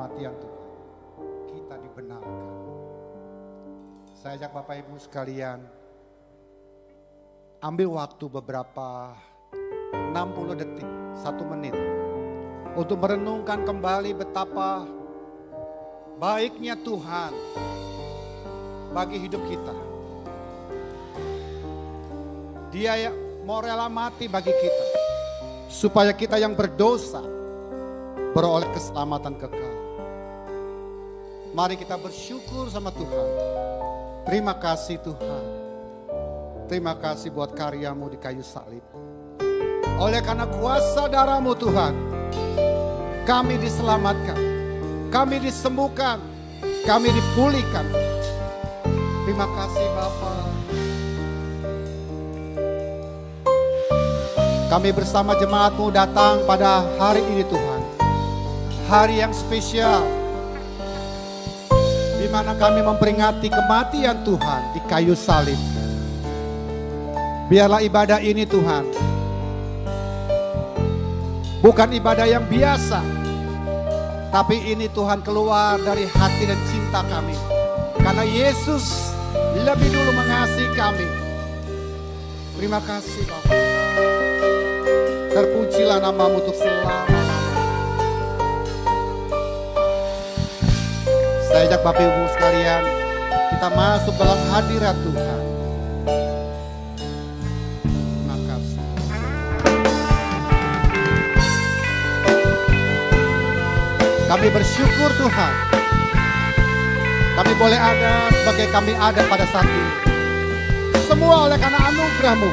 kematian Tuhan, kita dibenarkan. Saya ajak Bapak Ibu sekalian, ambil waktu beberapa 60 detik, 1 menit, untuk merenungkan kembali betapa baiknya Tuhan bagi hidup kita. Dia yang mau rela mati bagi kita, supaya kita yang berdosa beroleh keselamatan kekal. Mari kita bersyukur sama Tuhan. Terima kasih Tuhan. Terima kasih buat karya-Mu di kayu salib. Oleh karena kuasa darah-Mu Tuhan, kami diselamatkan, kami disembuhkan, kami dipulihkan. Terima kasih Bapa. Kami bersama jemaat-Mu datang pada hari ini Tuhan. Hari yang spesial, di mana kami memperingati kematian Tuhan di kayu salib. Biarlah ibadah ini Tuhan, bukan ibadah yang biasa, tapi ini Tuhan keluar dari hati dan cinta kami. Karena Yesus lebih dulu mengasihi kami. Terima kasih Bapa. Terpujilah nama-Mu untuk selama-lamanya. Saya ajak Bapak Ibu sekalian, kita masuk dalam hadirat Tuhan. Terima kasih. Kami bersyukur Tuhan, kami boleh ada sebagai kami ada pada saat ini. Semua oleh karena anugerah-Mu,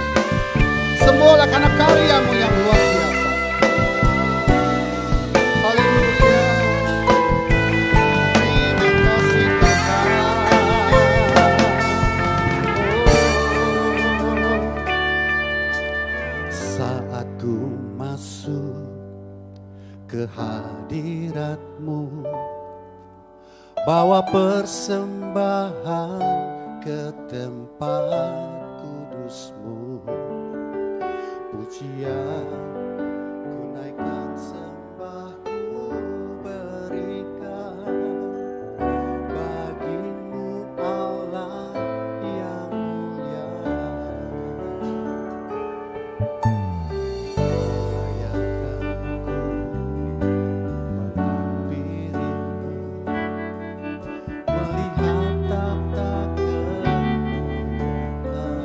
semua oleh karena karya-Mu yang luar biasa. Haleluya. Terima kasih Tuhan. Saat ku masuk ke hadirat-Mu, bawa persembahan ke tempat kudus-Mu. Pujian ku naikkan, sembah ku berikan bagi-Mu Allah yang mulia. Bayangkan ku menghampiri-Mu, melihat tata kemuliaan-Mu Tuhan.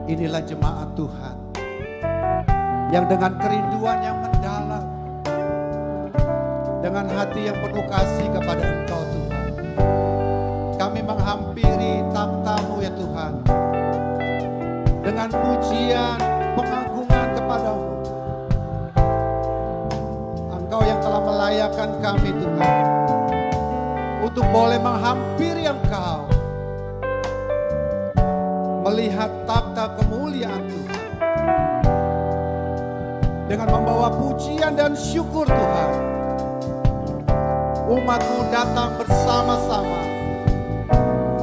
Inilah jemaat Tuhan yang dengan kerinduan yang mendalam, dengan hati yang penuh kasih kepada Engkau Tuhan, kami menghampiri takhta-Mu ya Tuhan, dengan pujian, pengagungan kepada-Mu. Engkau yang telah melayakkan kami Tuhan, untuk boleh menghampiri Engkau, melihat takhta kemuliaan Tuhan, dengan membawa pujian dan syukur Tuhan. Umat-Mu datang bersama-sama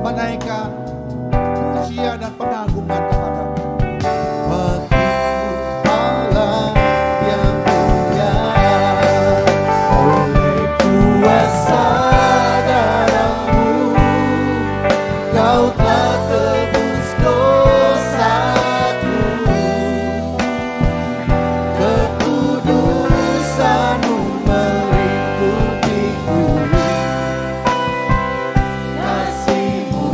menaikkan pujian dan pengagungan kepada-Mu. Kasih-Mu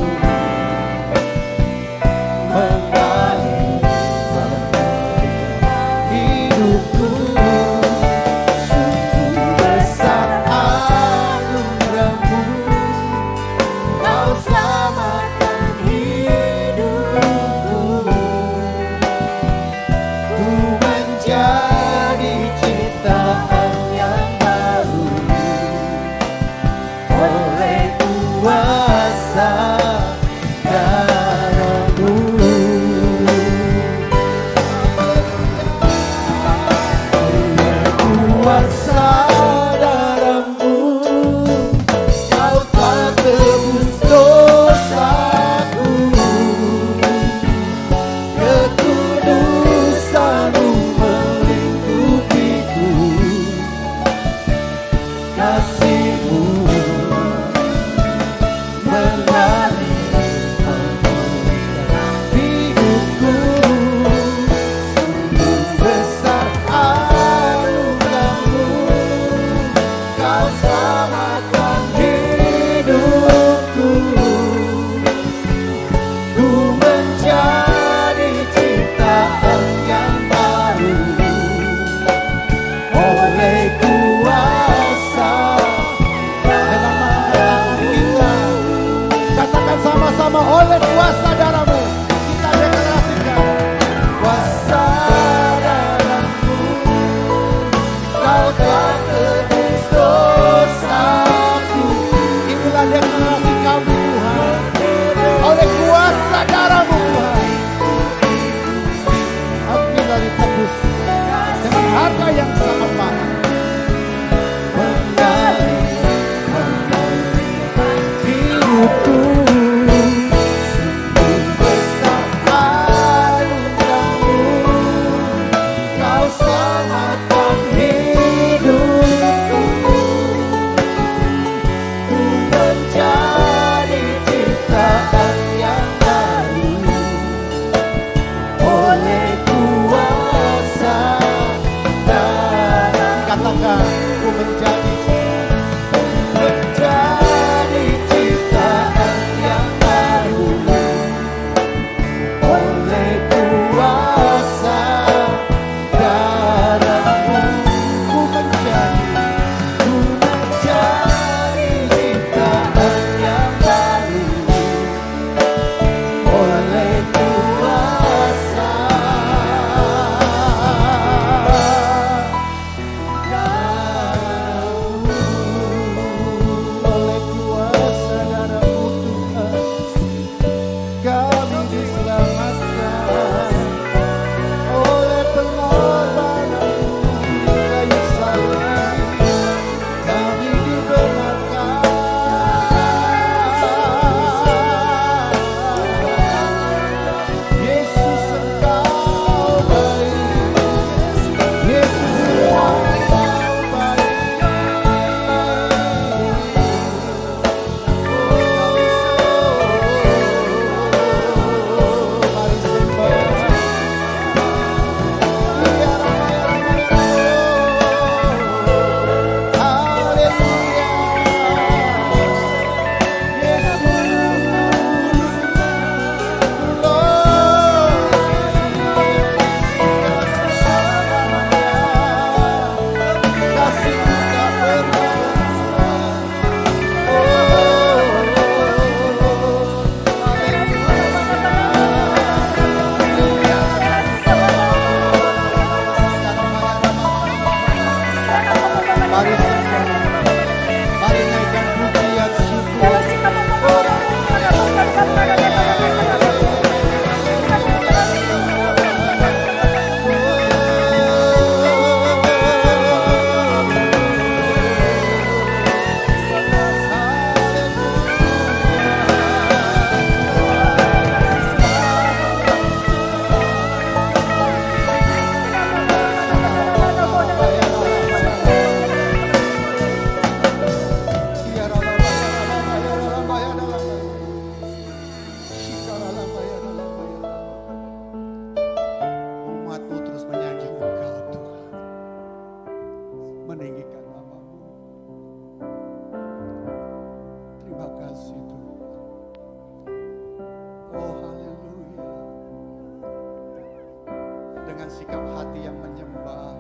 dengan sikap hati yang menyembah,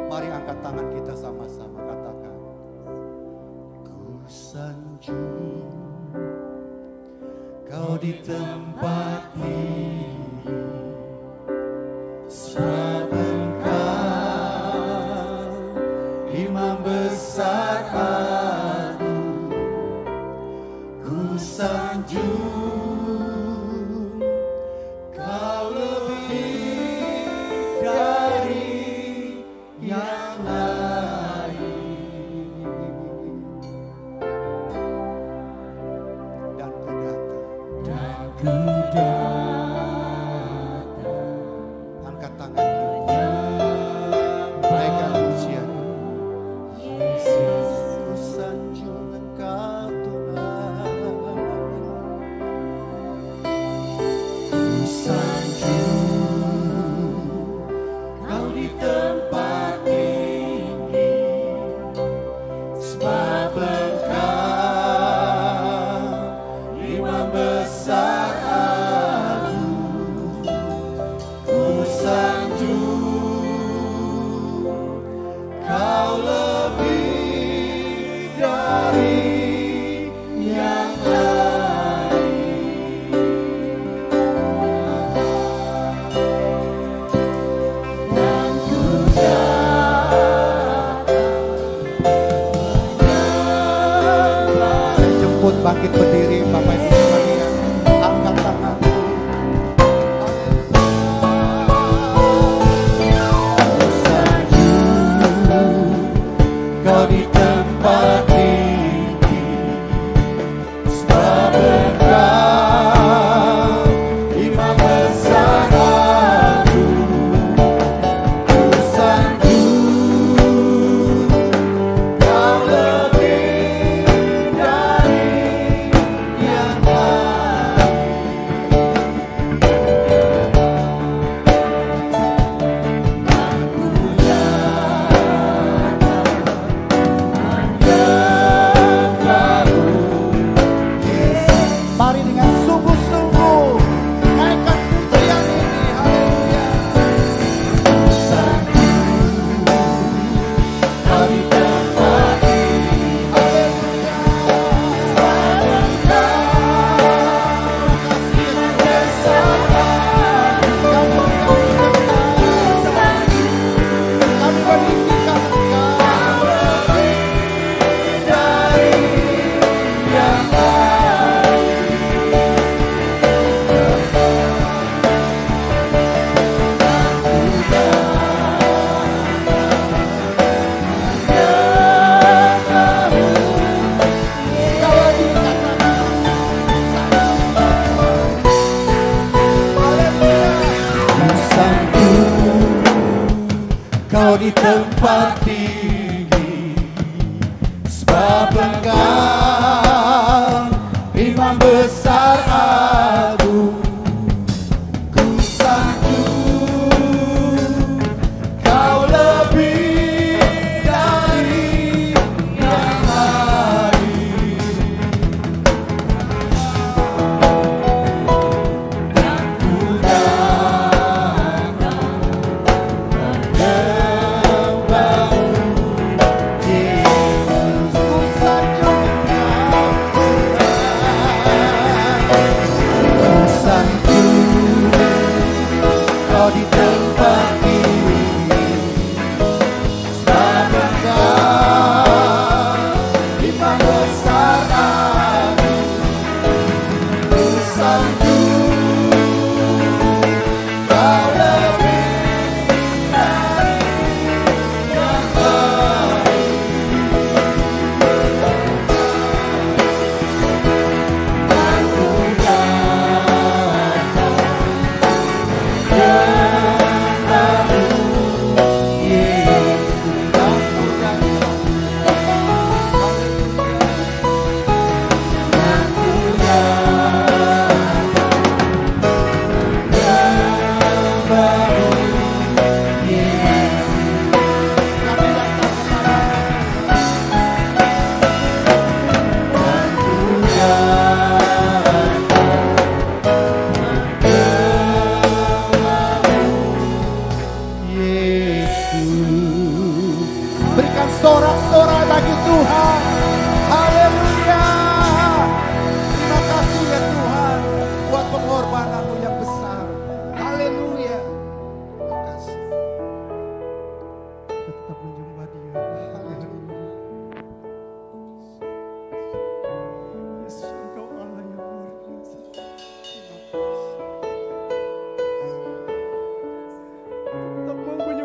mari angkat tangan kita sama-sama katakan, ku sanjung Kau di tempat ini, sebab Engkau Imam besar agung. Ku sanjung Kau lebih dari yang lain, dan ku datang. Angkat tangan kita, naikkan pujian. Yesus, ku sanjung Engkau Tuhan. Ku sanjung Kau di tempat ini, sebab Engkau Imam besar agung. Ku sanjung Kau lebih dari yang lain, dan ku datang. Saya jemput bangkit berdiri Bapak Ibu sekalian, angkat tanganku. Ku sanjung Kau di tempat ini, sebab Engkau Imam besar agung. Ku sanjung Kau lebih dari yang mari dengan sungguh-sungguh naikkan pujian ini. Haleluya. Sanjung Kau di tempat ini. Haleluya. Sebab Engkau Imam besar agung. Kami meninggikan Engkau lebih dari yang Kau di tempat ini, sebab Engkau Imam besar agung. Ku sanjung Kau lebih dari yang lain, dan ku datang menyembah.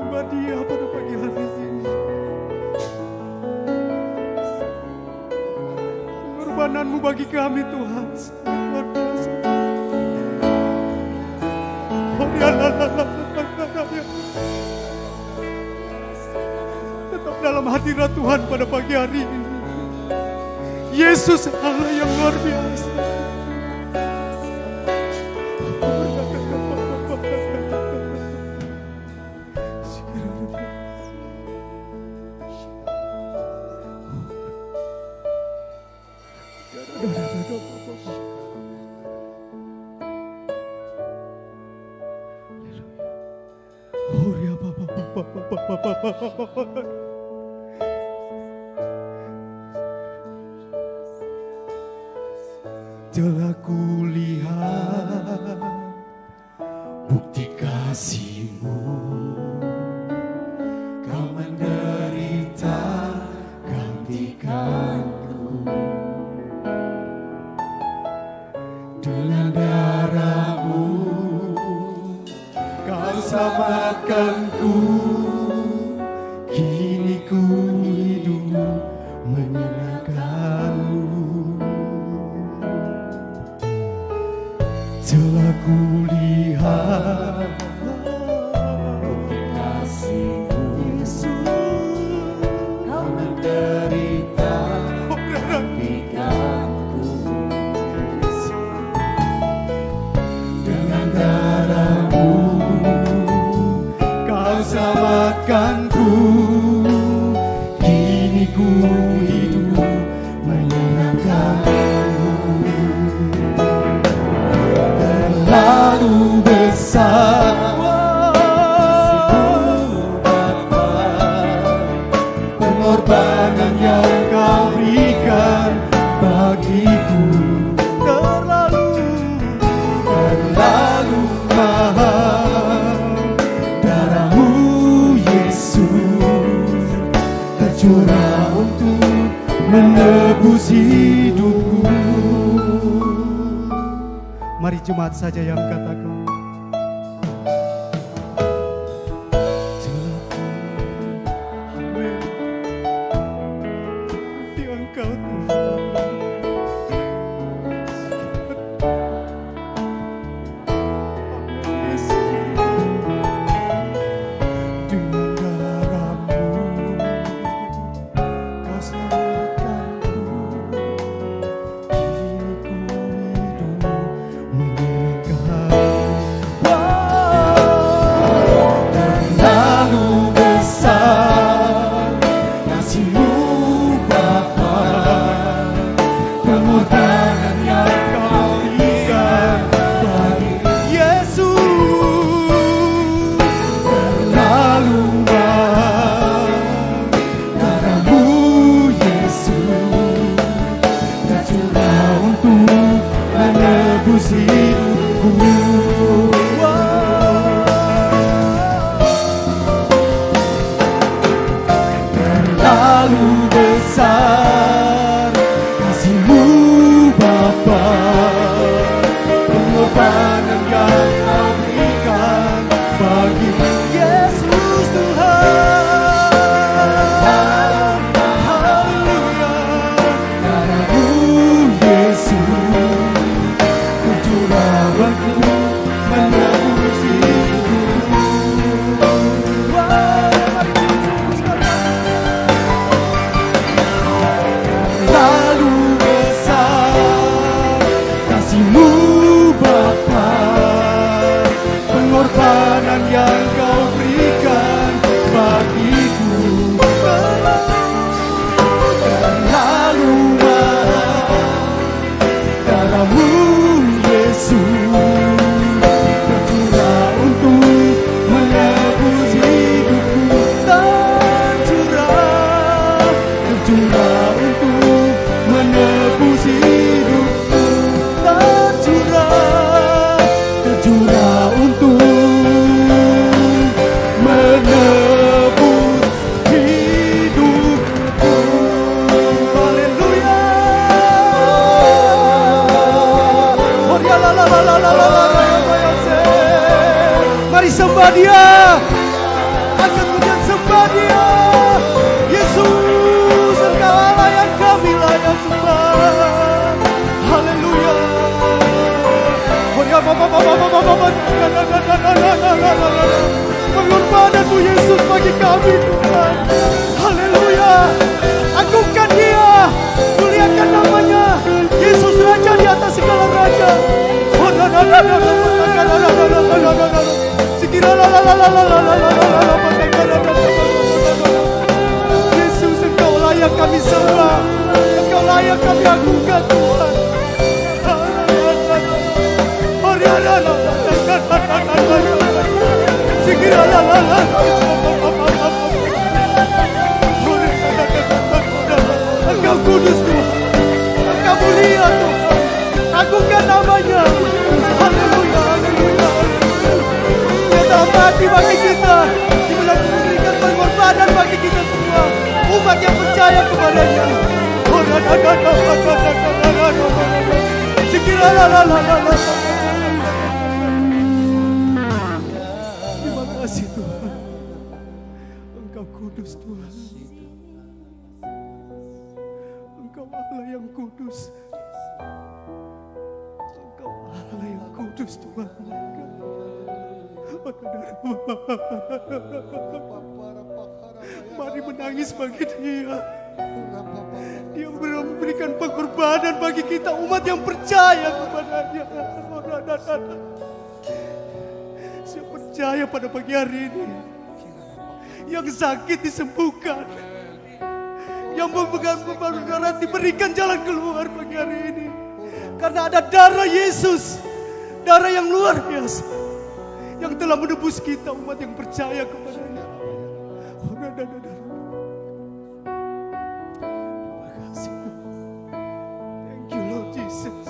menyembah Dia pada pagi hari ini. Pengorbananmu bagi kami Tuhan sangat luar biasa. Tetap dalam hadirat Tuhan pada pagi hari ini. Yesus Allah yang luar biasa. Telah kulihat bukti kasih-Mu, Kau menderita gantikanku. Dengan darah-Mu Kau selamatkanku. Kini ku hidup menyenangkan-Mu. Telah kulihat kasih-Mu, Yesus, Kau menderita gantikanku. Dengan darah-Mu Kau selamatkanku. Kini ku hidup menyenangkan-Mu. Terlalu besar kasih-Mu Bapa, pengorbanan yang Kau berikan bagiku. Terlalu mahal darah-Mu Yesus, tercurah untuk menebus hidupku. Mari jemaat saja yang katakan, amin. Di Engkau Tuhan. Dengan darah-Mu Kau selamatkanku. Terlalu besar kasih-Mu Bapa, pengorbanan yang Kau berikan bagi Yesus. Terlalu mahal darah-Mu Yesus, tercurah untuk menebus hidupku. Terlalu besar kasih-Mu Bapa, pengorbanan yang Kau berikan bagi Yesus Tuhan. Haleluya. Darah-Mu Yesus, tercurah untuk menebus hidupku. Terlalu besar kasih-Mu Bapa, pengorbanan yang Kau berikan bagiku. Terlalu mahal darah-Mu Yesus, tercurah untuk menebus hidupku. Tercurah untuk menebus hidupku. Tercurah untuk menebus hidupku. Haleluya. Mari sembah Dia. akan pujian sembah Dia. Yesus, Engkau Allah yang kami layak sembah. Haleluya. Pengorbananmu Yesus bagi kami Tuhan. Haleluya. Agungkan Dia, muliakan namanya. Yesus Raja di atas segala raja. Yesus, Engkau layak kami sembah, Engkau layak kami agungkan Tuhan. Engkau kudus Tuhan, Engkau mulia Tuhan, agungkan namanya. Haleluya, haleluya. Dia telah mati bagi kita, Dia telah memberikan pengorbanan bagi kita semua, umat yang percaya kepadanya. Terima kasih Tuhan, Engkau kudus Tuhan. Engkau Allah yang kudus. Engkau Allah yang kudus Tuhan. Mari menangis bagi Dia. Dia memberikan pengorbanan bagi kita umat yang percaya kepadanya. Saya percaya pada pagi hari ini, yang sakit disembuhkan, yang memegang darah diberikan jalan keluar pagi hari ini. Karena ada darah Yesus, darah yang luar biasa, yang telah menebus kita umat yang percaya kepadanya. Terima kasih Tuhan. Thank you Lord Jesus.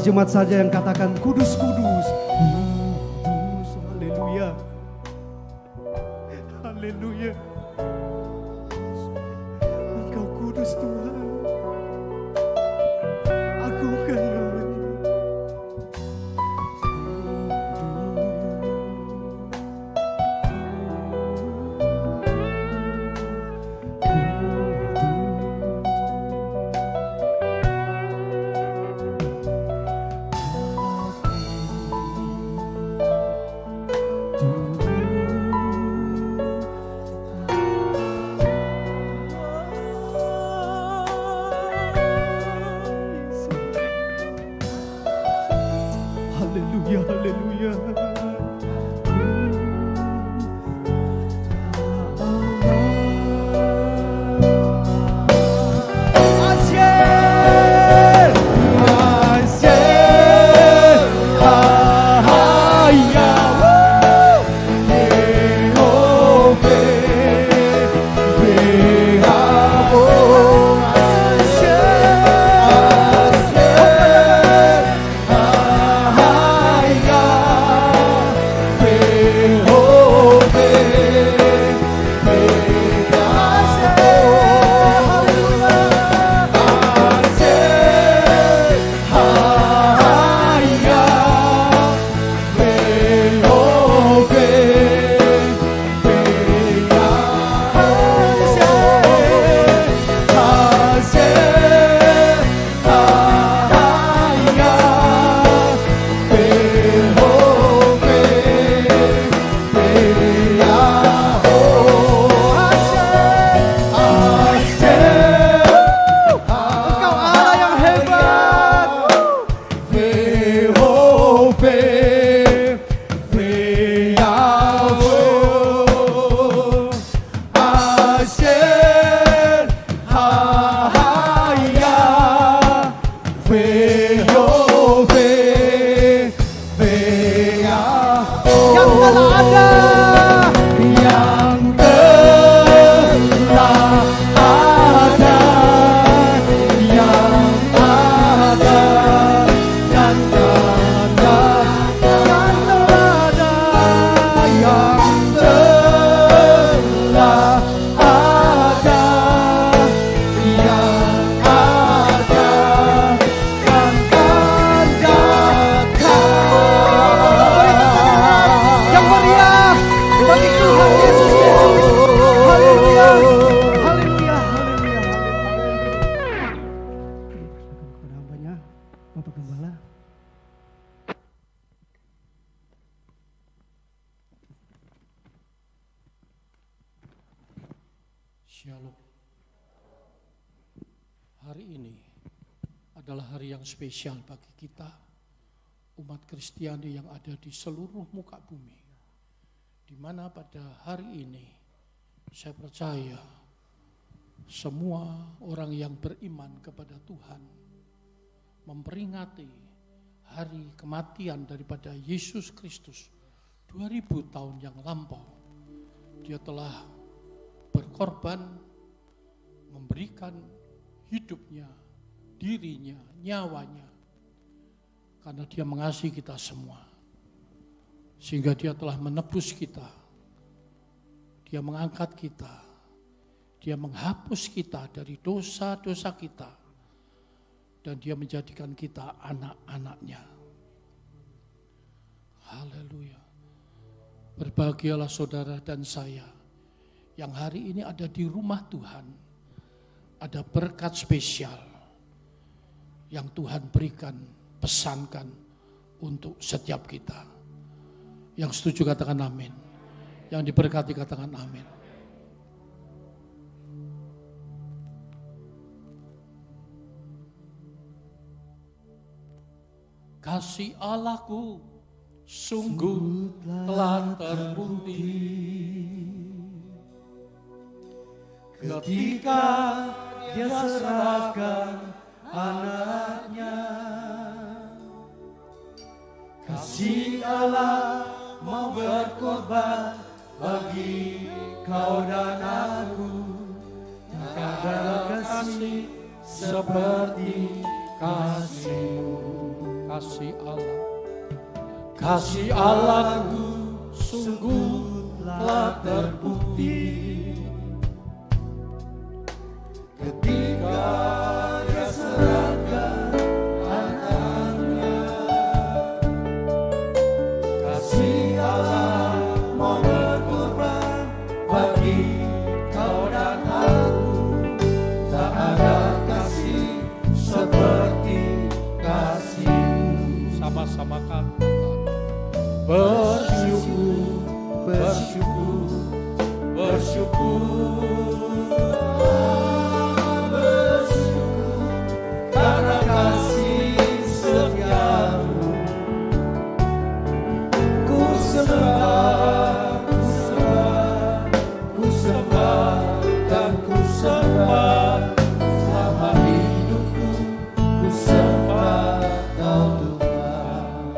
jemaat saja yang katakan kudus, kudus, kudus. Haleluya. Haleluya. Engkau kudus Tuhan. Agungkan namanya. Haleluya, haleluya. Asyik, asyik, haya, Yehova, yang telah ada, yang telah ada, yang ada dan ada, yang telah ada, yang telah ada, yang ada dan akan datang. Yang meriah bagi Tuhan Yesus Kristus. Haleluya, haleluya, haleluya, haleluya. Kepada hambanya, Bapak Gembala. Shalom. Hari ini adalah hari yang spesial bagi kita, umat Kristiani yang ada di seluruh muka bumi. Di mana pada hari ini saya percaya semua orang yang beriman kepada Tuhan memperingati hari kematian daripada Yesus Kristus 2000 tahun yang lampau. Dia telah berkorban, memberikan hidupnya, dirinya, nyawanya, karena dia mengasihi kita semua. Sehingga dia telah menebus kita, dia mengangkat kita, dia menghapus kita dari dosa-dosa kita, dan dia menjadikan kita anak-anaknya. Haleluya. Berbahagialah saudara dan saya yang hari ini ada di rumah Tuhan. Ada berkat spesial yang Tuhan berikan, pesankan untuk setiap kita. Yang setuju katakan amin. Yang diberkati katakan amin. Kasih Allahku sungguh telah terbukti ketika dia serahkan anaknya. Kasih Allah mau berkorban bagi kau dan aku. Tak ada kasih seperti kasih-Mu. kasih Allahku sungguh telah terbukti ketika Dia serahkan anaknya. Kasih Allah mau berkorban bagi kau dan aku. Tak ada kasih seperti kasih-Mu. Sama-sama katakan, bersyukur, bersyukur, bersyukur, bersyukur karena kasih setia-Mu. Ku sembah, ku sembah, ku sembah dan ku sembah selama hidupku. Ku sembah Kau Tuhan.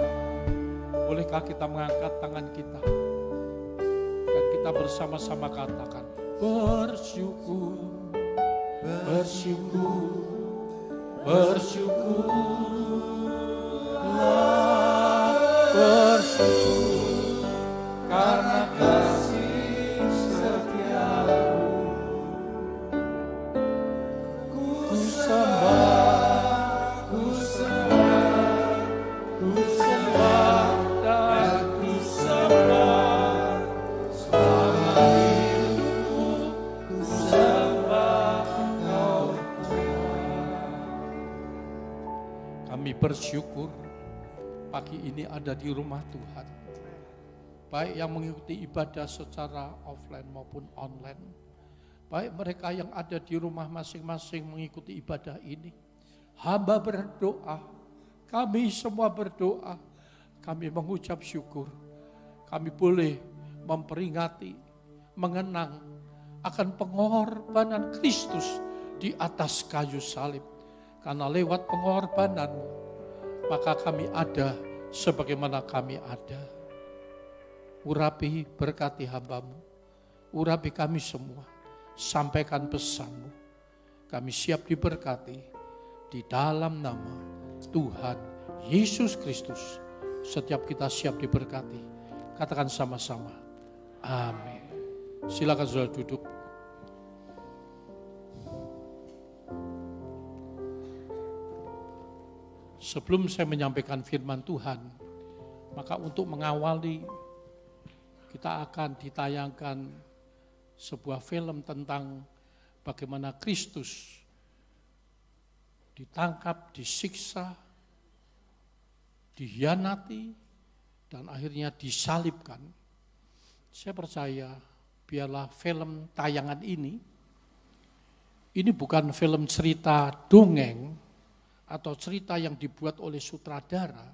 Bolehkah kita mengangkat tangan kita dan kita bersama-sama katakan, bersyukur, bersyukur, bersyukurlah, bersyukur karena kasih setia-Mu. Ku sembah, ku sembah, ku sembah dan ku sembah selama hidupku. Ku sembah Kau Tuhan. Kami bersyukur pagi ini ada di rumah Tuhan, baik yang mengikuti ibadah secara offline maupun online, baik mereka yang ada di rumah masing-masing mengikuti ibadah ini. Hamba berdoa, kami semua berdoa, kami mengucap syukur, kami boleh memperingati, mengenang akan pengorbanan Kristus di atas kayu salib. Karena lewat pengorbanan-Mu, maka kami ada sebagaimana kami ada. Urapi, berkati hamba-Mu, urapi kami semua, sampaikan pesan-Mu. Kami siap diberkati di dalam nama Tuhan Yesus Kristus. Setiap kita siap diberkati. Katakan sama-sama, amin. Silakan saudara duduk. Sebelum saya menyampaikan firman Tuhan, maka untuk mengawali kita akan ditayangkan sebuah film tentang bagaimana Kristus ditangkap, disiksa, dihianati, dan akhirnya disalibkan. Saya percaya biarlah film tayangan ini bukan film cerita dongeng atau cerita yang dibuat oleh sutradara,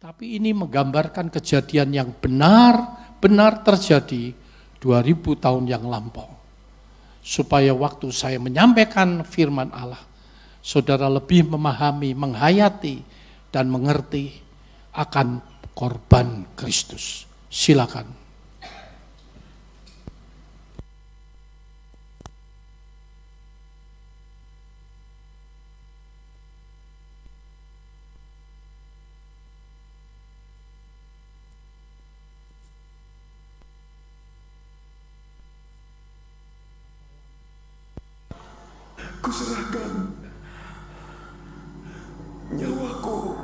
tapi ini menggambarkan kejadian yang benar-benar terjadi 2000 tahun yang lampau. Supaya waktu saya menyampaikan firman Allah, saudara lebih memahami, menghayati, dan mengerti akan korban Kristus. Silakan. Kuserahkan nyawaku.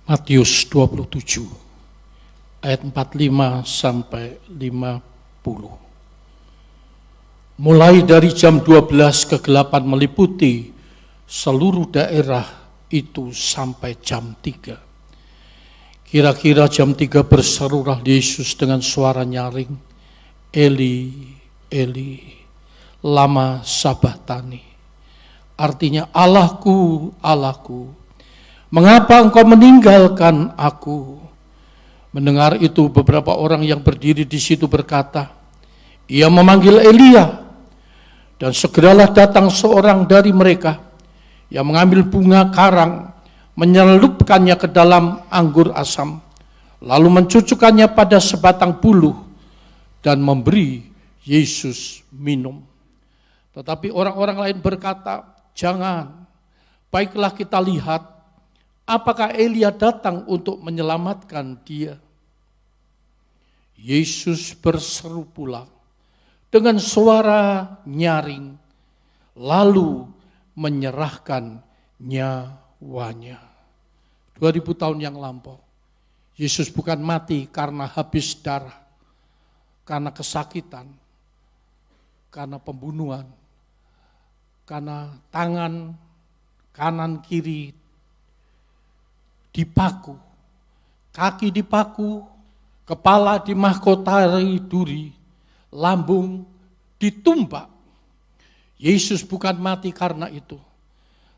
Matius 27 ayat 45 sampai 50. Mulai dari jam 12 kegelapan meliputi seluruh daerah itu sampai jam 3. Kira-kira jam 3 berserulah Yesus dengan suara nyaring, Eli, Eli, lama sabachthani. Artinya, Allahku, Allahku, mengapa engkau meninggalkan aku? Mendengar itu beberapa orang yang berdiri di situ berkata, ia memanggil Elia. Dan segeralah datang seorang dari mereka yang mengambil bunga karang, menyelupkannya ke dalam anggur asam, lalu mencucukkannya pada sebatang buluh dan memberi Yesus minum. Tetapi orang-orang lain berkata, jangan, baiklah kita lihat apakah Elia datang untuk menyelamatkan dia. Yesus berseru pula dengan suara nyaring, lalu menyerahkan nyawanya. 2000 tahun yang lampau, Yesus bukan mati karena habis darah, karena kesakitan, karena pembunuhan, karena tangan kanan kiri dipaku, kaki dipaku, kepala dimahkotai duri, lambung ditumbak. Yesus bukan mati karena itu,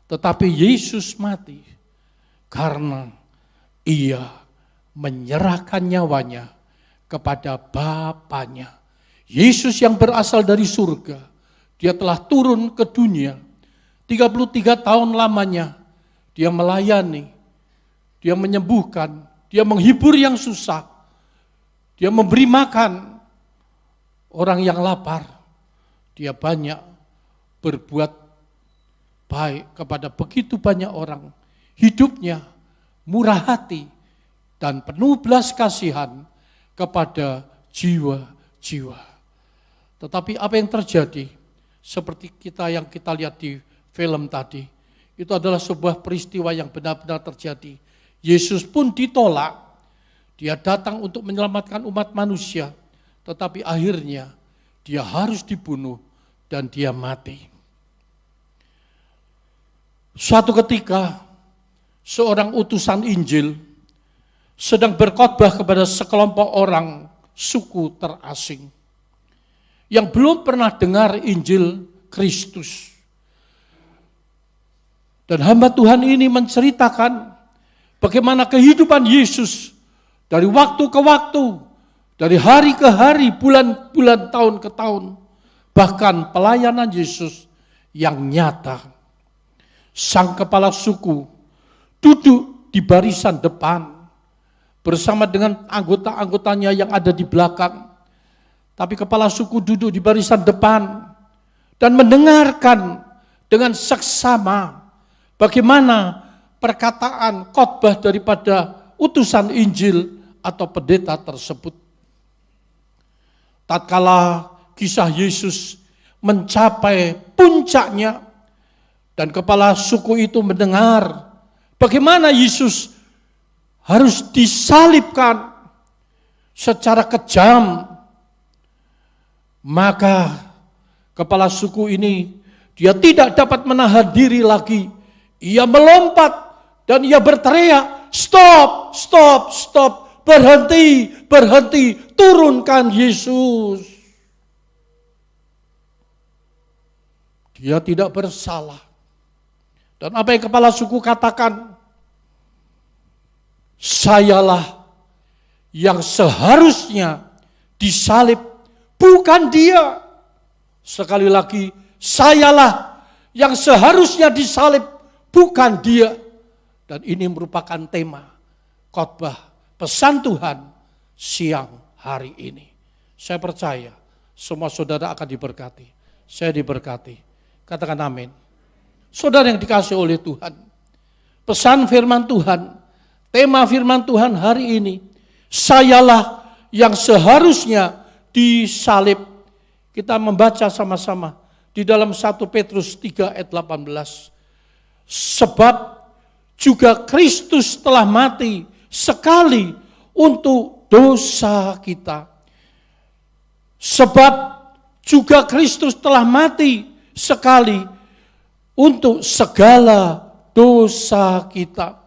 tetapi Yesus mati karena ia menyerahkan nyawanya kepada Bapanya. Yesus yang berasal dari surga, dia telah turun ke dunia. 33 tahun lamanya dia melayani, dia menyembuhkan, dia menghibur yang susah, dia memberi makan orang yang lapar. Dia banyak berbuat baik kepada begitu banyak orang. Hidupnya murah hati dan penuh belas kasihan kepada jiwa-jiwa. Tetapi apa yang terjadi, seperti yang kita lihat di film tadi, itu adalah sebuah peristiwa yang benar-benar terjadi. Yesus pun ditolak, dia datang untuk menyelamatkan umat manusia, tetapi akhirnya dia harus dibunuh dan dia mati. Suatu ketika, seorang utusan Injil sedang berkhotbah kepada sekelompok orang suku terasing yang belum pernah dengar Injil Kristus. Dan hamba Tuhan ini menceritakan bagaimana kehidupan Yesus dari waktu ke waktu, dari hari ke hari, bulan-bulan, tahun ke tahun, bahkan pelayanan Yesus yang nyata. Sang kepala suku duduk di barisan depan bersama dengan anggota-anggotanya yang ada di belakang. Tapi kepala suku duduk di barisan depan dan mendengarkan dengan seksama bagaimana perkataan khotbah daripada utusan Injil atau pendeta tersebut. Tatkala kisah Yesus mencapai puncaknya dan kepala suku itu mendengar bagaimana Yesus harus disalibkan secara kejam, maka kepala suku ini dia tidak dapat menahan diri lagi. Ia melompat dan ia berteriak, stop, stop, stop, berhenti, berhenti, turunkan Yesus. Dia tidak bersalah. Dan apa yang kepala suku katakan? Sayalah yang seharusnya disalib, bukan dia. Sekali lagi, sayalah yang seharusnya disalib, bukan dia. Dan ini merupakan tema khotbah pesan Tuhan siang hari ini. Saya percaya semua saudara akan diberkati. Saya diberkati. Katakan amin. Saudara yang dikasihi oleh Tuhan, pesan firman Tuhan, tema firman Tuhan hari ini, sayalah yang seharusnya disalib. Kita membaca sama-sama di dalam 1 Petrus 3 ayat 18. Sebab juga Kristus telah mati sekali untuk dosa kita. Sebab juga Kristus telah mati sekali untuk segala dosa kita.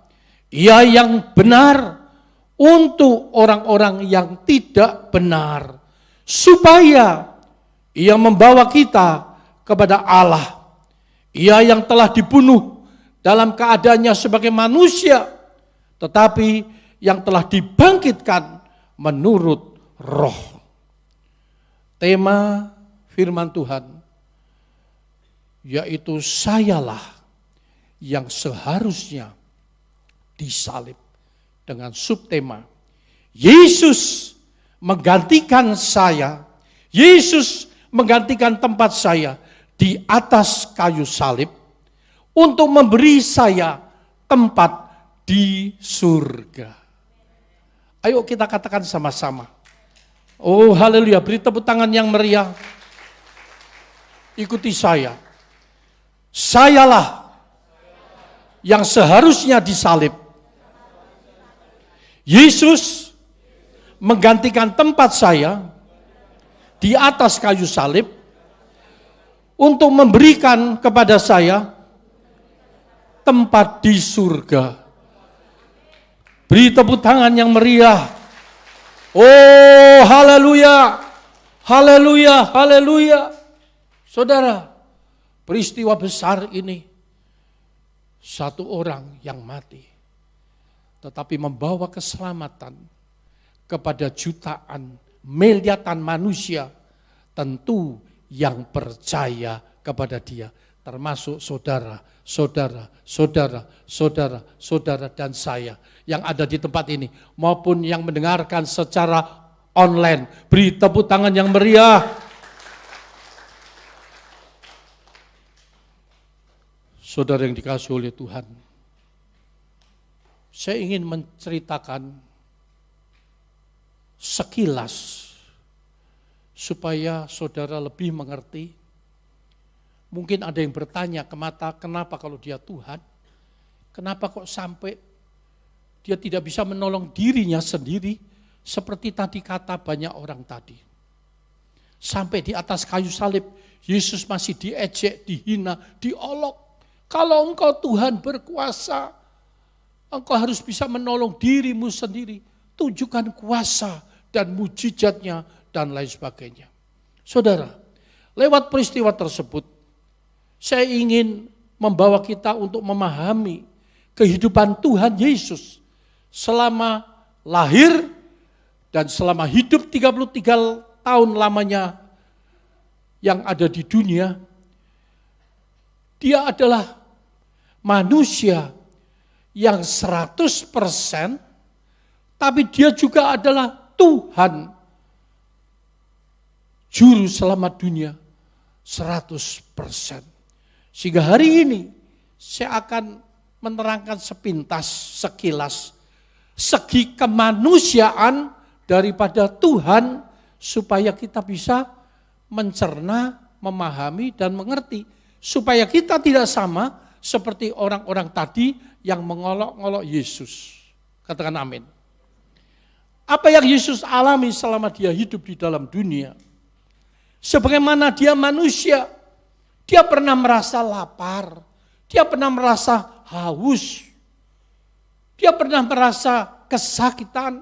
Ia yang benar untuk orang-orang yang tidak benar, supaya ia membawa kita kepada Allah. Ia yang telah dibunuh dalam keadaannya sebagai manusia, tetapi yang telah dibangkitkan menurut roh. Tema firman Tuhan yaitu sayalah yang seharusnya disalib, dengan subtema Yesus menggantikan saya, Yesus menggantikan tempat saya di atas kayu salib untuk memberi saya tempat di surga. Ayo kita katakan sama-sama. Oh haleluya, beri tepuk tangan yang meriah. Ikuti saya. Sayalah yang seharusnya disalib. Yesus menggantikan tempat saya di atas kayu salib untuk memberikan kepada saya tempat di surga. Beri tepuk tangan yang meriah. Oh haleluya, haleluya, haleluya. Saudara, peristiwa besar ini, satu orang yang mati, tetapi membawa keselamatan kepada jutaan, miliaran manusia, tentu yang percaya kepada Dia, termasuk saudara, saudara, dan saya yang ada di tempat ini, maupun yang mendengarkan secara online. Beri tepuk tangan yang meriah. Saudara yang dikasihi oleh Tuhan, saya ingin menceritakan sekilas supaya saudara lebih mengerti. Mungkin ada yang bertanya, kenapa kalau dia Tuhan, kenapa kok sampai dia tidak bisa menolong dirinya sendiri, seperti tadi kata banyak orang tadi. Sampai di atas kayu salib, Yesus masih diejek, dihina, diolok. Kalau engkau Tuhan berkuasa, engkau harus bisa menolong dirimu sendiri. Tunjukkan kuasa dan mujizatnya dan lain sebagainya. Saudara, lewat peristiwa tersebut, saya ingin membawa kita untuk memahami kehidupan Tuhan Yesus selama lahir dan selama hidup 33 tahun lamanya yang ada di dunia. Dia adalah manusia yang 100%, tapi dia juga adalah Tuhan, juru selamat dunia 100%. Sehingga hari ini saya akan menerangkan sepintas, sekilas, segi kemanusiaan daripada Tuhan, supaya kita bisa mencerna, memahami, dan mengerti. Supaya kita tidak sama seperti orang-orang tadi yang mengolok-olok Yesus. Katakan amin. Apa yang Yesus alami selama dia hidup di dalam dunia? Sebagaimana dia manusia, dia pernah merasa lapar, dia pernah merasa haus, dia pernah merasa kesakitan,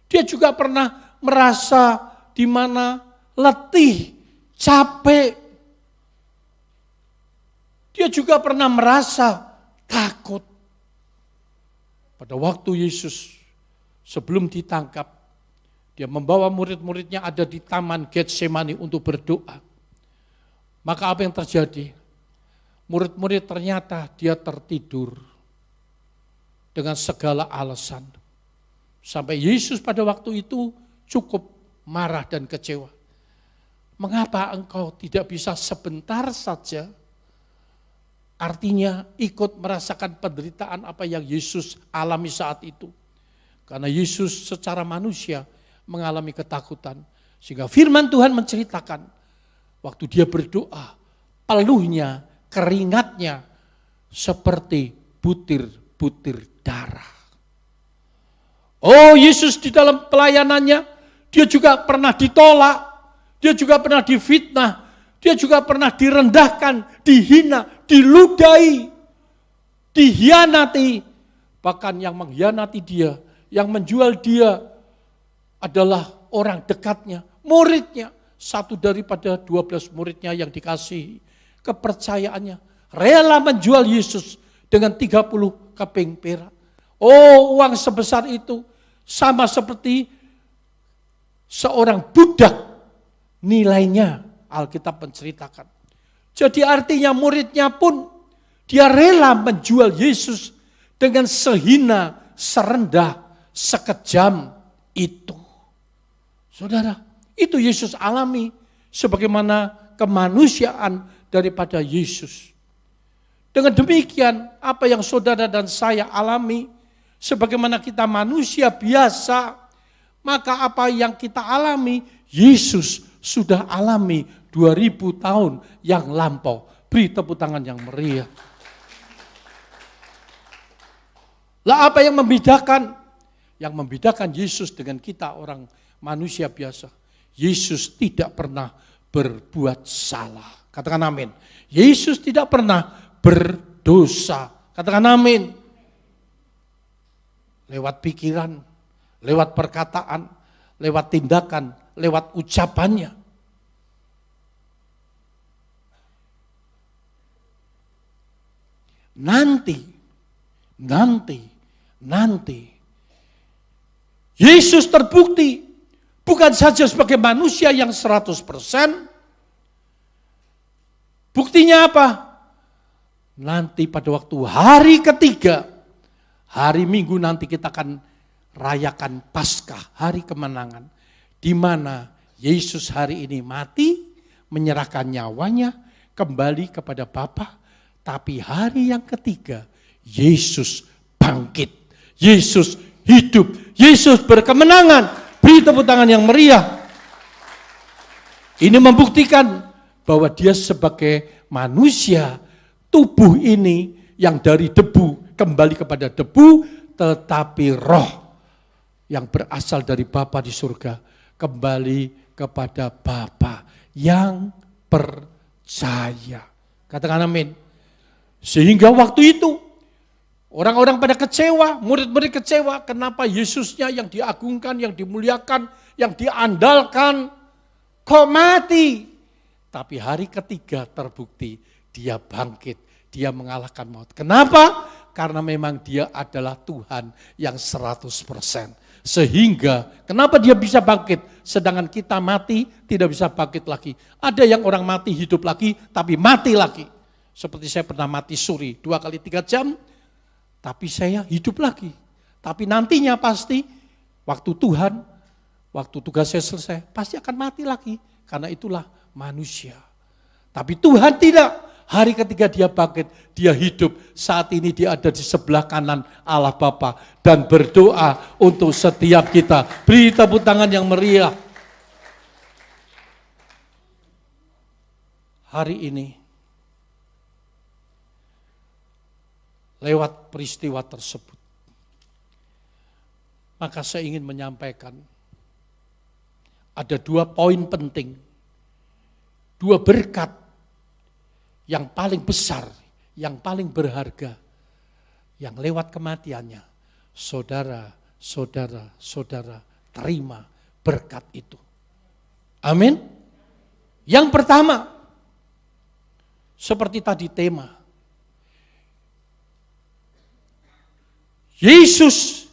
dia juga pernah merasa di mana letih, capek. Dia juga pernah merasa takut. Pada waktu Yesus sebelum ditangkap, dia membawa murid-muridnya ada di taman Getsemani untuk berdoa. Maka apa yang terjadi? Murid-murid ternyata dia tertidur dengan segala alasan. Sampai Yesus pada waktu itu cukup marah dan kecewa. Mengapa engkau tidak bisa sebentar saja? Artinya ikut merasakan penderitaan apa yang Yesus alami saat itu. Karena Yesus secara manusia mengalami ketakutan. Sehingga firman Tuhan menceritakan, waktu dia berdoa, peluhnya, keringatnya seperti butir-butir darah. Oh, Yesus di dalam pelayanannya, dia juga pernah ditolak, dia juga pernah difitnah, dia juga pernah direndahkan, dihina, diludahi, dihianati. Bahkan yang mengkhianati dia, yang menjual dia adalah orang dekatnya, muridnya. Satu daripada 12 muridnya yang dikasihi kepercayaannya. Rela menjual Yesus dengan 30 keping perak. Oh, uang sebesar itu sama seperti seorang budak nilainya, Alkitab menceritakan. Jadi artinya muridnya pun dia rela menjual Yesus dengan sehina, serendah, sekejam itu. Saudara, itu Yesus alami sebagaimana kemanusiaan daripada Yesus. Dengan demikian, apa yang saudara dan saya alami, sebagaimana kita manusia biasa, maka apa yang kita alami, Yesus sudah alami 2000 tahun yang lampau. Beri tepuk tangan yang meriah. Lah apa yang membedakan? Yang membedakan Yesus dengan kita orang manusia biasa. Yesus tidak pernah berbuat salah. Katakan amin. Yesus tidak pernah berdosa. Katakan amin. Lewat pikiran, lewat perkataan, lewat tindakan, lewat ucapannya. Nanti, Yesus terbukti bukan saja sebagai manusia yang 100%. Buktinya apa? Nanti pada waktu hari ketiga, hari Minggu nanti kita akan rayakan Paskah, hari kemenangan. Di mana Yesus hari ini mati, menyerahkan nyawanya, kembali kepada Bapa. Tapi hari yang ketiga, Yesus bangkit. Yesus hidup. Yesus berkemenangan. Beri tepuk tangan yang meriah. Ini membuktikan bahwa dia sebagai manusia, tubuh ini yang dari debu kembali kepada debu, tetapi roh yang berasal dari Bapa di surga kembali kepada Bapa yang percaya. Katakan amin. Sehingga waktu itu orang-orang pada kecewa, murid-murid kecewa, kenapa Yesusnya yang diagungkan, yang dimuliakan, yang diandalkan, kok mati? Tapi hari ketiga terbukti dia bangkit, dia mengalahkan maut. Kenapa? Karena memang dia adalah Tuhan yang 100%. Sehingga kenapa dia bisa bangkit, sedangkan kita mati tidak bisa bangkit lagi. Ada yang orang mati hidup lagi, tapi mati lagi. Seperti saya pernah mati suri 2 kali 3 jam, tapi saya hidup lagi. Tapi nantinya pasti waktu Tuhan, waktu tugas saya selesai, pasti akan mati lagi. Karena itulah manusia. Tapi Tuhan tidak. Hari ketiga dia bangkit, dia hidup. Saat ini dia ada di sebelah kanan Allah Bapa dan berdoa untuk setiap kita. Beri tepuk tangan yang meriah. Hari ini, lewat peristiwa tersebut, maka saya ingin menyampaikan ada 2 poin penting, 2 berkat yang paling besar, yang paling berharga, yang lewat kematiannya, saudara terima berkat itu. Amin. Yang pertama, seperti tadi tema, Yesus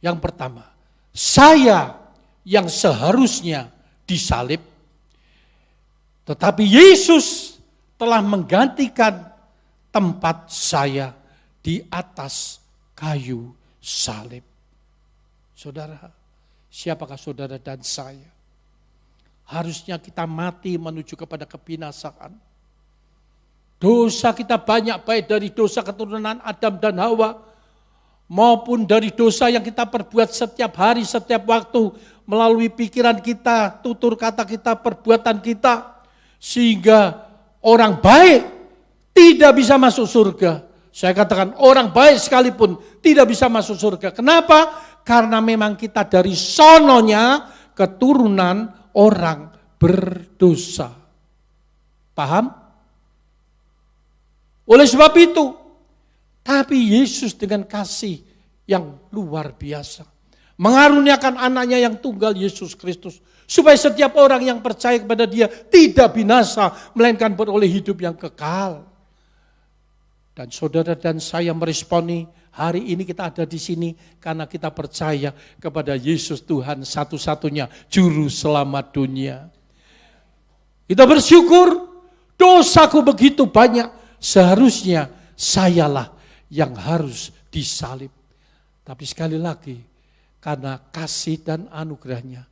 yang pertama, saya yang seharusnya disalib, tetapi Yesus telah menggantikan tempat saya di atas kayu salib. Saudara, siapakah saudara dan saya? Harusnya kita mati menuju kepada kebinasaan. Dosa kita banyak, baik dari dosa keturunan Adam dan Hawa, maupun dari dosa yang kita perbuat setiap hari, setiap waktu, melalui pikiran kita, tutur kata kita, perbuatan kita, sehingga orang baik tidak bisa masuk surga. Saya katakan orang baik sekalipun tidak bisa masuk surga. Kenapa? Karena memang kita dari sononya keturunan orang berdosa. Paham? Oleh sebab itu, tapi Yesus dengan kasih yang luar biasa mengaruniakan anaknya yang tunggal, Yesus Kristus, supaya setiap orang yang percaya kepada dia tidak binasa, melainkan beroleh hidup yang kekal. Dan saudara dan saya meresponi, hari ini kita ada di sini karena kita percaya kepada Yesus Tuhan satu-satunya juru selamat dunia. Kita bersyukur, dosaku begitu banyak, seharusnya sayalah yang harus disalib. Tapi sekali lagi, karena kasih dan anugerahnya,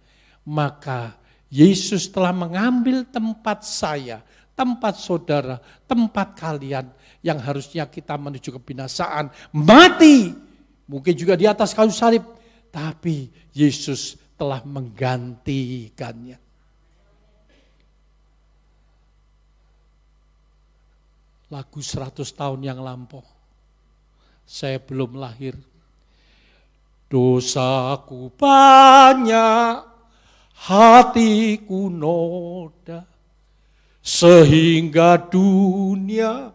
maka Yesus telah mengambil tempat saya, tempat saudara, tempat kalian yang harusnya kita menuju kebinasaan, mati, mungkin juga di atas kayu salib, tapi Yesus telah menggantikannya. Lagu 100 tahun yang lampau, saya belum lahir. Dosaku banyak, hatiku noda, sehingga dunia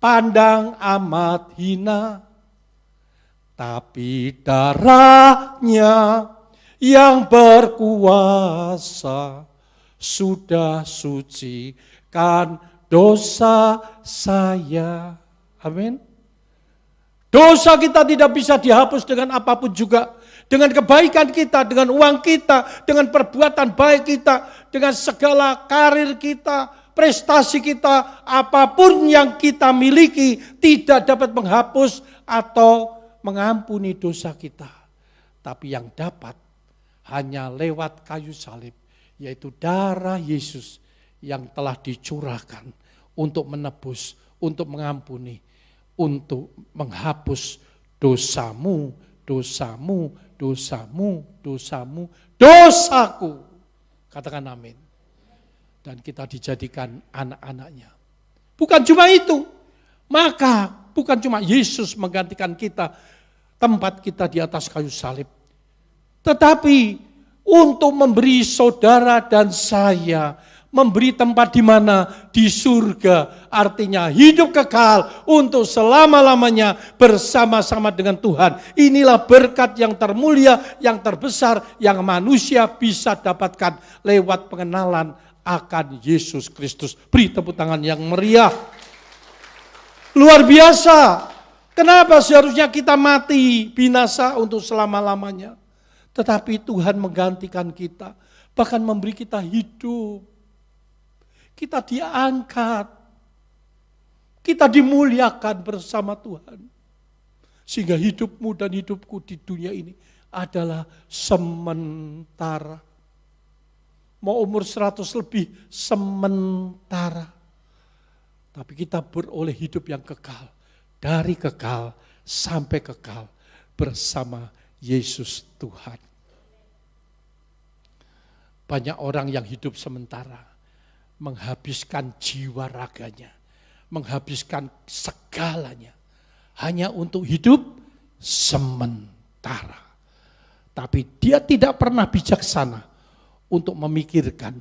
pandang amat hina. Tapi darahnya yang berkuasa sudah sucikan dosa saya. Amin. Dosa kita tidak bisa dihapus dengan apapun juga. Dengan kebaikan kita, dengan uang kita, dengan perbuatan baik kita, dengan segala karir kita, prestasi kita, apapun yang kita miliki tidak dapat menghapus atau mengampuni dosa kita. Tapi yang dapat hanya lewat kayu salib, yaitu darah Yesus yang telah dicurahkan untuk menebus, untuk mengampuni, untuk menghapus dosamu, dosamu, dosamu, dosamu, dosaku. Katakan amin. Dan kita dijadikan anak-anaknya. Bukan cuma itu. Maka bukan cuma Yesus menggantikan kita, tempat kita di atas kayu salib. Tetapi untuk memberi saudara dan saya, memberi tempat di mana? Di surga. Artinya hidup kekal untuk selama-lamanya bersama-sama dengan Tuhan. Inilah berkat yang termulia, yang terbesar, yang manusia bisa dapatkan lewat pengenalan akan Yesus Kristus. Beri tepuk tangan yang meriah. Luar biasa. Kenapa seharusnya kita mati binasa untuk selama-lamanya? Tetapi Tuhan menggantikan kita. Bahkan memberi kita hidup. Kita diangkat. Kita dimuliakan bersama Tuhan. Sehingga hidupmu dan hidupku di dunia ini adalah sementara. Mau umur 100 lebih, sementara. Tapi kita beroleh hidup yang kekal. Dari kekal sampai kekal bersama Yesus Tuhan. Banyak orang yang hidup sementara, menghabiskan jiwa raganya, menghabiskan segalanya, hanya untuk hidup sementara. Tapi dia tidak pernah bijaksana untuk memikirkan,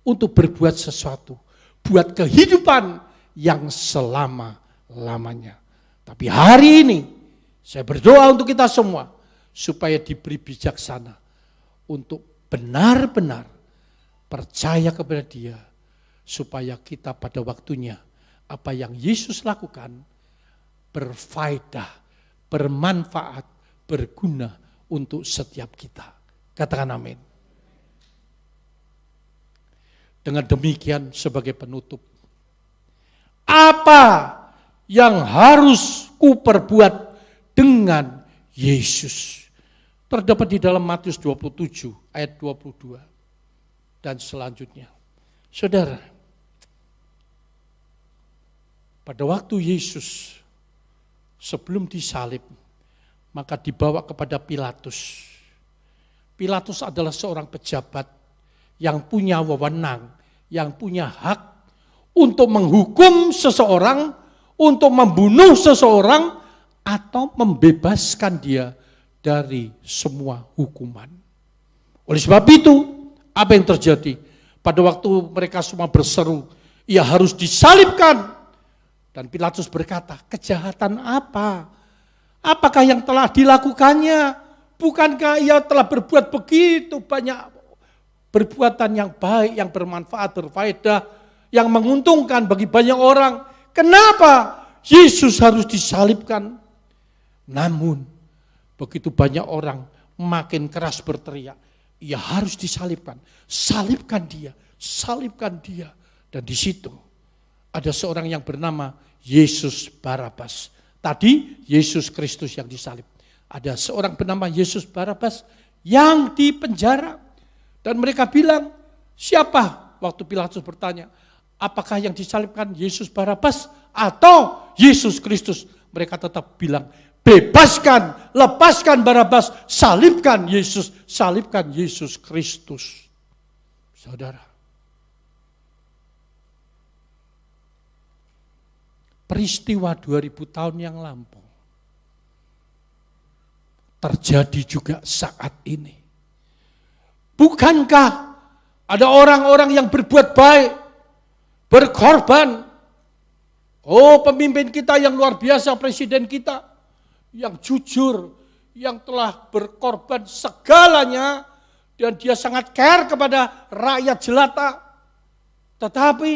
untuk berbuat sesuatu, buat kehidupan yang selama-lamanya. Tapi hari ini, saya berdoa untuk kita semua, supaya diberi bijaksana, untuk benar-benar percaya kepada Dia, supaya kita pada waktunya, apa yang Yesus lakukan, berfaedah, bermanfaat, berguna untuk setiap kita. Katakan amin. Dengan demikian sebagai penutup, apa yang harus kuperbuat dengan Yesus? Terdapat di dalam Matius 27 ayat 22 dan selanjutnya. Saudara, pada waktu Yesus sebelum disalib, maka dibawa kepada Pilatus. Pilatus adalah seorang pejabat yang punya wewenang, yang punya hak untuk menghukum seseorang, untuk membunuh seseorang, atau membebaskan dia dari semua hukuman. Oleh sebab itu, apa yang terjadi? Pada waktu mereka semua berseru, ia harus disalibkan. Dan Pilatus berkata, kejahatan apa? Apakah yang telah dilakukannya? Bukankah ia telah berbuat begitu banyak perbuatan yang baik, yang bermanfaat, berfaedah, yang menguntungkan bagi banyak orang? Kenapa Yesus harus disalibkan? Namun, begitu banyak orang makin keras berteriak, ia harus disalibkan. Salibkan dia, salibkan dia. Dan di situ ada seorang yang bernama Yesus Barabas. Tadi Yesus Kristus yang disalib. ada seorang bernama Yesus Barabas yang dipenjara. Dan mereka bilang, siapa? Waktu Pilatus bertanya, apakah yang disalibkan Yesus Barabas atau Yesus Kristus? Mereka tetap bilang, bebaskan, lepaskan Barabas, salibkan Yesus Kristus. Saudara, peristiwa 2000 tahun yang lampau terjadi juga saat ini. Bukankah ada orang-orang yang berbuat baik, berkorban? Oh, pemimpin kita yang luar biasa, presiden kita yang jujur, yang telah berkorban segalanya, dan dia sangat care kepada rakyat jelata. Tetapi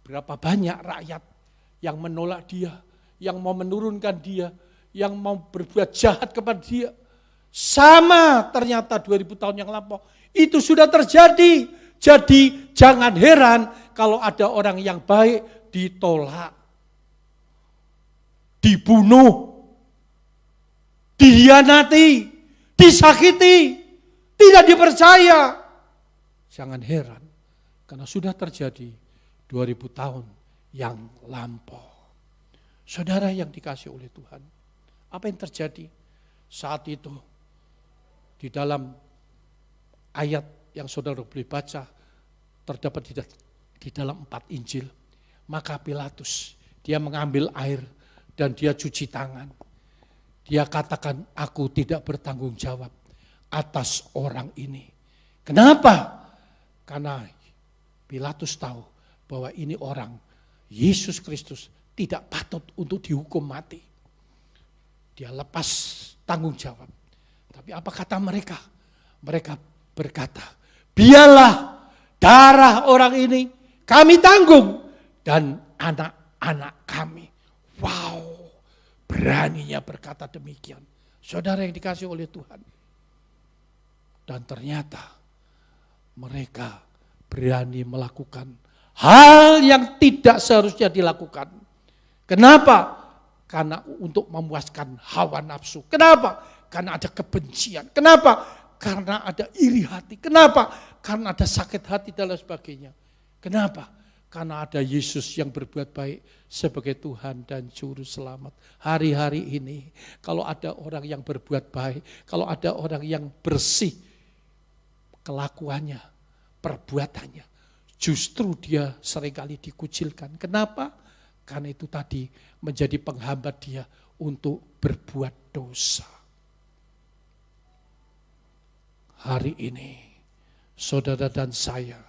berapa banyak rakyat yang menolak dia, yang mau menurunkan dia, yang mau berbuat jahat kepada dia. Sama ternyata 2000 tahun yang lampau itu sudah terjadi. Jadi jangan heran kalau ada orang yang baik ditolak, dibunuh, dihianati, disakiti, tidak dipercaya. Jangan heran karena sudah terjadi 2000 tahun yang lampau. Saudara yang dikasihi oleh Tuhan, apa yang terjadi saat itu? Di dalam ayat yang saudara boleh baca, terdapat di dalam 4 Injil. Maka Pilatus, dia mengambil air dan dia cuci tangan. Dia katakan, aku tidak bertanggung jawab atas orang ini. Kenapa? Karena Pilatus tahu bahwa ini orang, Yesus Kristus, tidak patut untuk dihukum mati. Dia lepas tanggung jawab. Tapi apa kata mereka? Mereka berkata, biarlah darah orang ini kami tanggung dan anak-anak kami. Wow, beraninya berkata demikian. Saudara yang dikasihi oleh Tuhan. Dan ternyata mereka berani melakukan hal yang tidak seharusnya dilakukan. Kenapa? Karena untuk memuaskan hawa nafsu. Kenapa? Karena ada kebencian. Kenapa? Karena ada iri hati. Kenapa? Karena ada sakit hati dan lain sebagainya. Kenapa? Karena ada Yesus yang berbuat baik sebagai Tuhan dan Juru Selamat. Hari-hari ini, kalau ada orang yang berbuat baik, kalau ada orang yang bersih kelakuannya, perbuatannya, justru dia seringkali dikucilkan. Kenapa? Karena itu tadi menjadi penghambat dia untuk berbuat dosa. Hari ini, saudara dan saya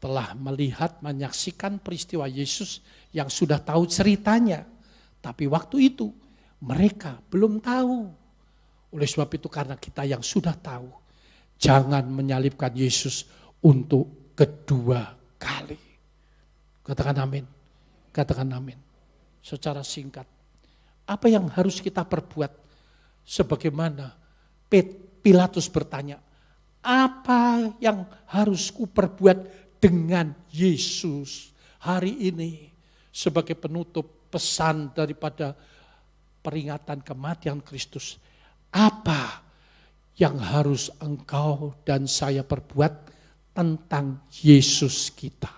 telah melihat, menyaksikan peristiwa Yesus yang sudah tahu ceritanya. Tapi waktu itu mereka belum tahu. Oleh sebab itu karena kita yang sudah tahu, jangan menyalibkan Yesus untuk kedua kali. Katakan amin. Katakan amin. Secara singkat, apa yang harus kita perbuat? Sebagaimana Pilatus bertanya, apa yang harus ku perbuat dengan Yesus hari ini? Sebagai penutup pesan daripada peringatan kematian Kristus, apa yang harus engkau dan saya perbuat tentang Yesus kita?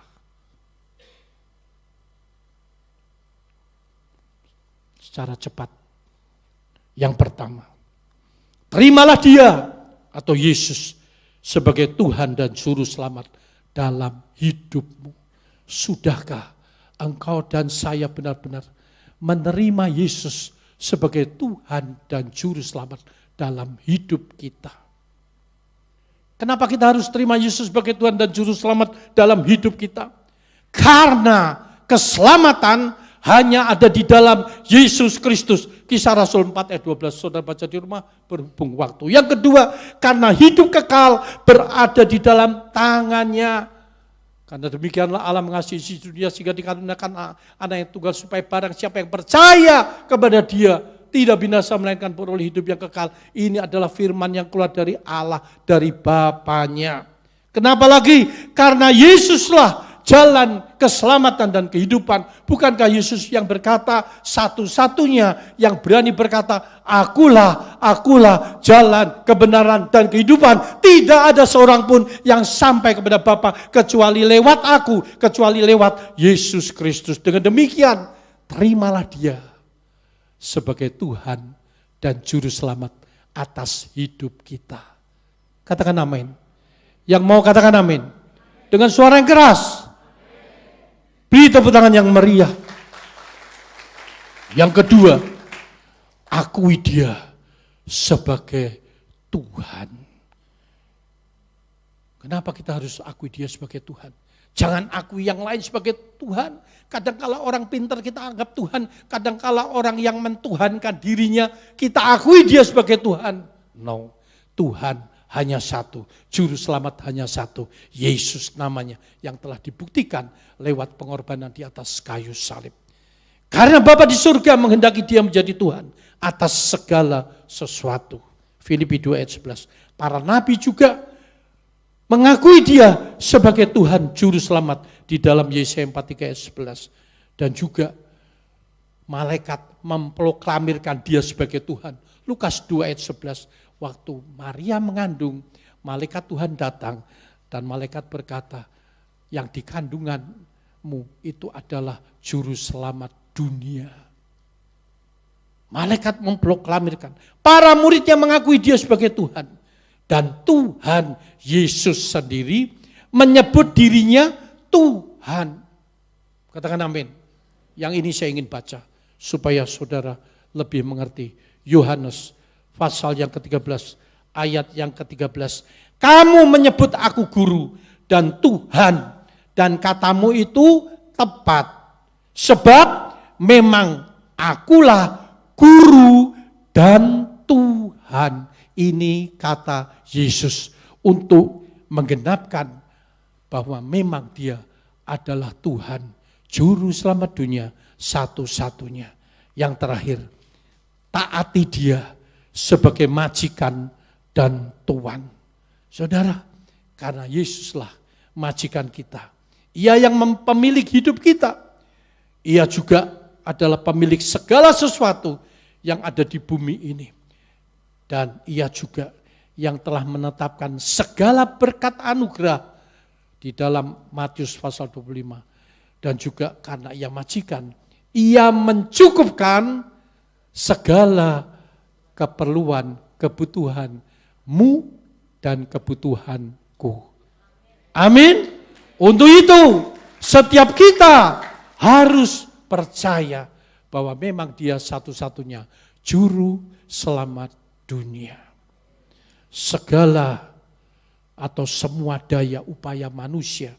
Secara cepat. Yang pertama, terimalah dia atau Yesus sebagai Tuhan dan Juru Selamat dalam hidupmu. Sudahkah engkau dan saya benar-benar menerima Yesus sebagai Tuhan dan Juru Selamat dalam hidup kita? Kenapa kita harus terima Yesus sebagai Tuhan dan Juru Selamat dalam hidup kita? Karena keselamatan hanya ada di dalam Yesus Kristus. Kisah Rasul 4 ayat 12, saudara baca di rumah berhubung waktu. Yang kedua, karena hidup kekal berada di dalam tangannya. Karena demikianlah Allah mengasihi dunia sehingga dikaruniakan anak yang tunggal supaya barang siapa yang percaya kepada dia tidak binasa melainkan beroleh hidup yang kekal. Ini adalah firman yang keluar dari Allah, dari Bapanya. Kenapa lagi? Karena Yesuslah jalan keselamatan dan kehidupan. Bukankah Yesus yang berkata, satu-satunya yang berani berkata, akulah jalan, kebenaran, dan kehidupan. Tidak ada seorang pun yang sampai kepada Bapa kecuali lewat aku, kecuali lewat Yesus Kristus. Dengan demikian, terimalah Dia sebagai Tuhan dan Juru Selamat atas hidup kita. Katakan amin. Yang mau katakan amin. Dengan suara yang keras. Beri tepuk tangan yang meriah. Yang kedua, akui Dia sebagai Tuhan. Kenapa kita harus akui Dia sebagai Tuhan? Jangan akui yang lain sebagai Tuhan. Kadangkala orang pintar kita anggap Tuhan. Kadangkala orang yang mentuhankan dirinya, kita akui Dia sebagai Tuhan. No, Tuhan hanya satu, Juru Selamat hanya satu, Yesus namanya, yang telah dibuktikan lewat pengorbanan di atas kayu salib. Karena Bapa di surga menghendaki Dia menjadi Tuhan atas segala sesuatu. Filipi 2 ayat 11. Para nabi juga mengakui Dia sebagai Tuhan Juru Selamat di dalam Yesaya 43 ayat 11. Dan juga malaikat memproklamirkan Dia sebagai Tuhan. Lukas 2 ayat 11. Waktu Maria mengandung, malaikat Tuhan datang dan malaikat berkata, yang di kandunganmu itu adalah Juru Selamat dunia. Malaikat memproklamirkan. Para muridnya mengakui Dia sebagai Tuhan. Dan Tuhan Yesus sendiri menyebut dirinya Tuhan. Katakan amin. Yang ini saya ingin baca supaya saudara lebih mengerti. Yohanes pasal yang ke-13 ayat yang ke-13. Kamu menyebut aku guru dan Tuhan, dan katamu itu tepat. Sebab memang akulah guru dan Tuhan. Ini kata Yesus untuk menggenapkan bahwa memang Dia adalah Tuhan, Juru Selamat dunia satu-satunya. Yang terakhir, taati Dia sebagai majikan dan tuan. Saudara, karena Yesuslah majikan kita. Ia yang pemilik hidup kita. Ia juga adalah pemilik segala sesuatu yang ada di bumi ini. Dan Ia juga yang telah menetapkan segala berkat anugerah di dalam Matius pasal 25. Dan juga karena Ia majikan, Ia mencukupkan segala keperluan, kebutuhanmu dan kebutuhanku. Amin. Untuk itu, setiap kita harus percaya bahwa memang Dia satu-satunya Juru Selamat dunia. Segala atau semua daya upaya manusia,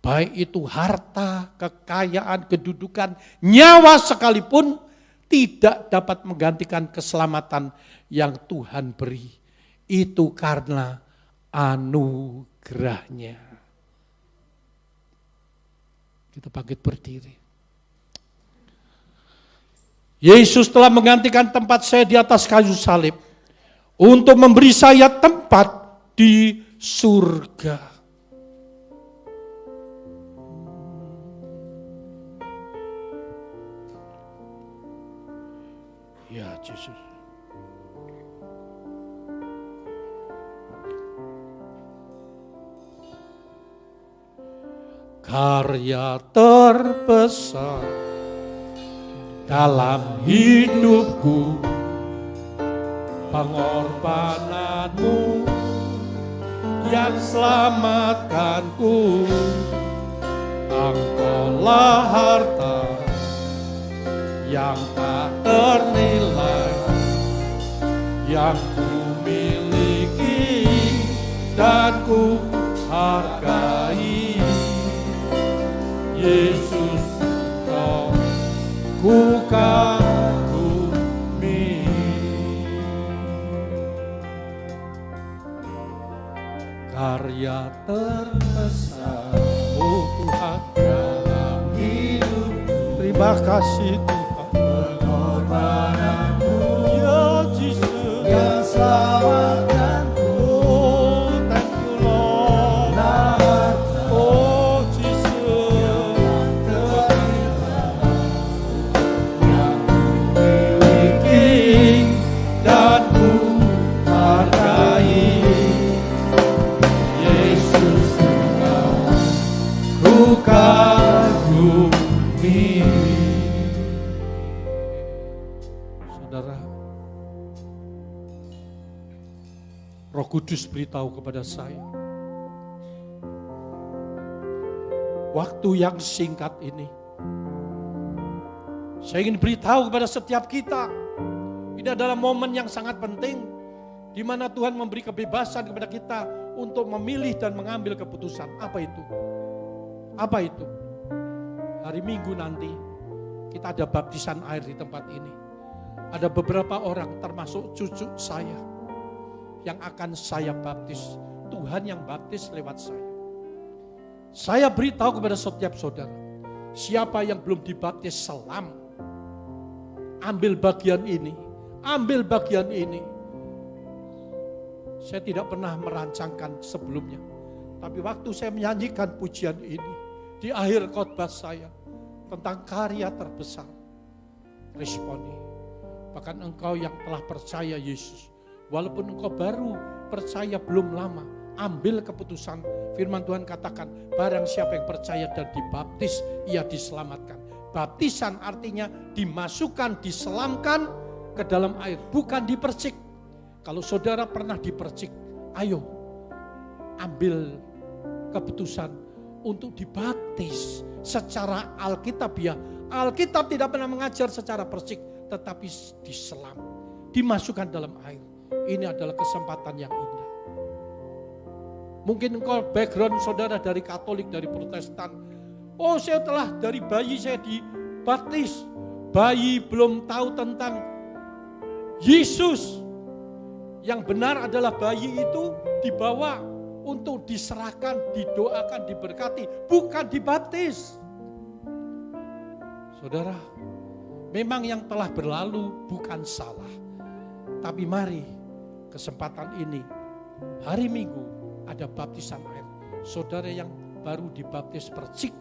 baik itu harta, kekayaan, kedudukan, nyawa sekalipun, tidak dapat menggantikan keselamatan yang Tuhan beri. Itu karena anugerahnya. Kita bangkit berdiri. Yesus telah menggantikan tempat saya di atas kayu salib untuk memberi saya tempat di surga. Ya Yesus. Karya terbesar dalam hidupku, pengorbananmu yang selamatkanku. Engkaulah harta yang tak ternilai, yang ku miliki dan ku hargai. Yesus, Kau ku kagumi. Karya terbesar, oh Tuhan, dalam hidupku. Terima kasih Tuhan. Pengorbananmu, ya Yesus, yang selamatkanku. Oh, thank you Lord. Oh, Jesus. Kudus beritahu kepada saya, waktu yang singkat ini, saya ingin beritahu kepada setiap kita, ini adalah momen yang sangat penting, di mana Tuhan memberi kebebasan kepada kita untuk memilih dan mengambil keputusan. Apa itu? Apa itu? Hari Minggu nanti, kita ada baptisan air di tempat ini. Ada beberapa orang, termasuk cucu saya, yang akan saya baptis. Tuhan yang baptis lewat saya. Saya beritahu kepada setiap saudara, siapa yang belum dibaptis selam, ambil bagian ini, ambil bagian ini. Saya tidak pernah merancangkan sebelumnya, tapi waktu saya menyanyikan pujian ini, di akhir khotbah saya, tentang karya terbesar, responi, bahkan engkau yang telah percaya Yesus, walaupun engkau baru percaya belum lama, ambil keputusan. Firman Tuhan katakan, barang siapa yang percaya dan dibaptis, ia diselamatkan. Baptisan artinya dimasukkan, diselamkan ke dalam air, bukan dipercik. Kalau saudara pernah dipercik, ayo ambil keputusan untuk dibaptis secara alkitabiah. Alkitab tidak pernah mengajar secara percik, tetapi diselam, dimasukkan dalam air. Ini adalah kesempatan yang indah. Mungkin engkau background saudara dari Katolik, dari Protestan. Oh, saya telah dari bayi saya dibaptis. Bayi belum tahu tentang Yesus. Yang benar adalah bayi itu dibawa untuk diserahkan, didoakan, diberkati, bukan dibaptis. Saudara, memang yang telah berlalu bukan salah. Tapi mari kesempatan ini, hari Minggu ada baptisan air. Saudara yang baru dibaptis percik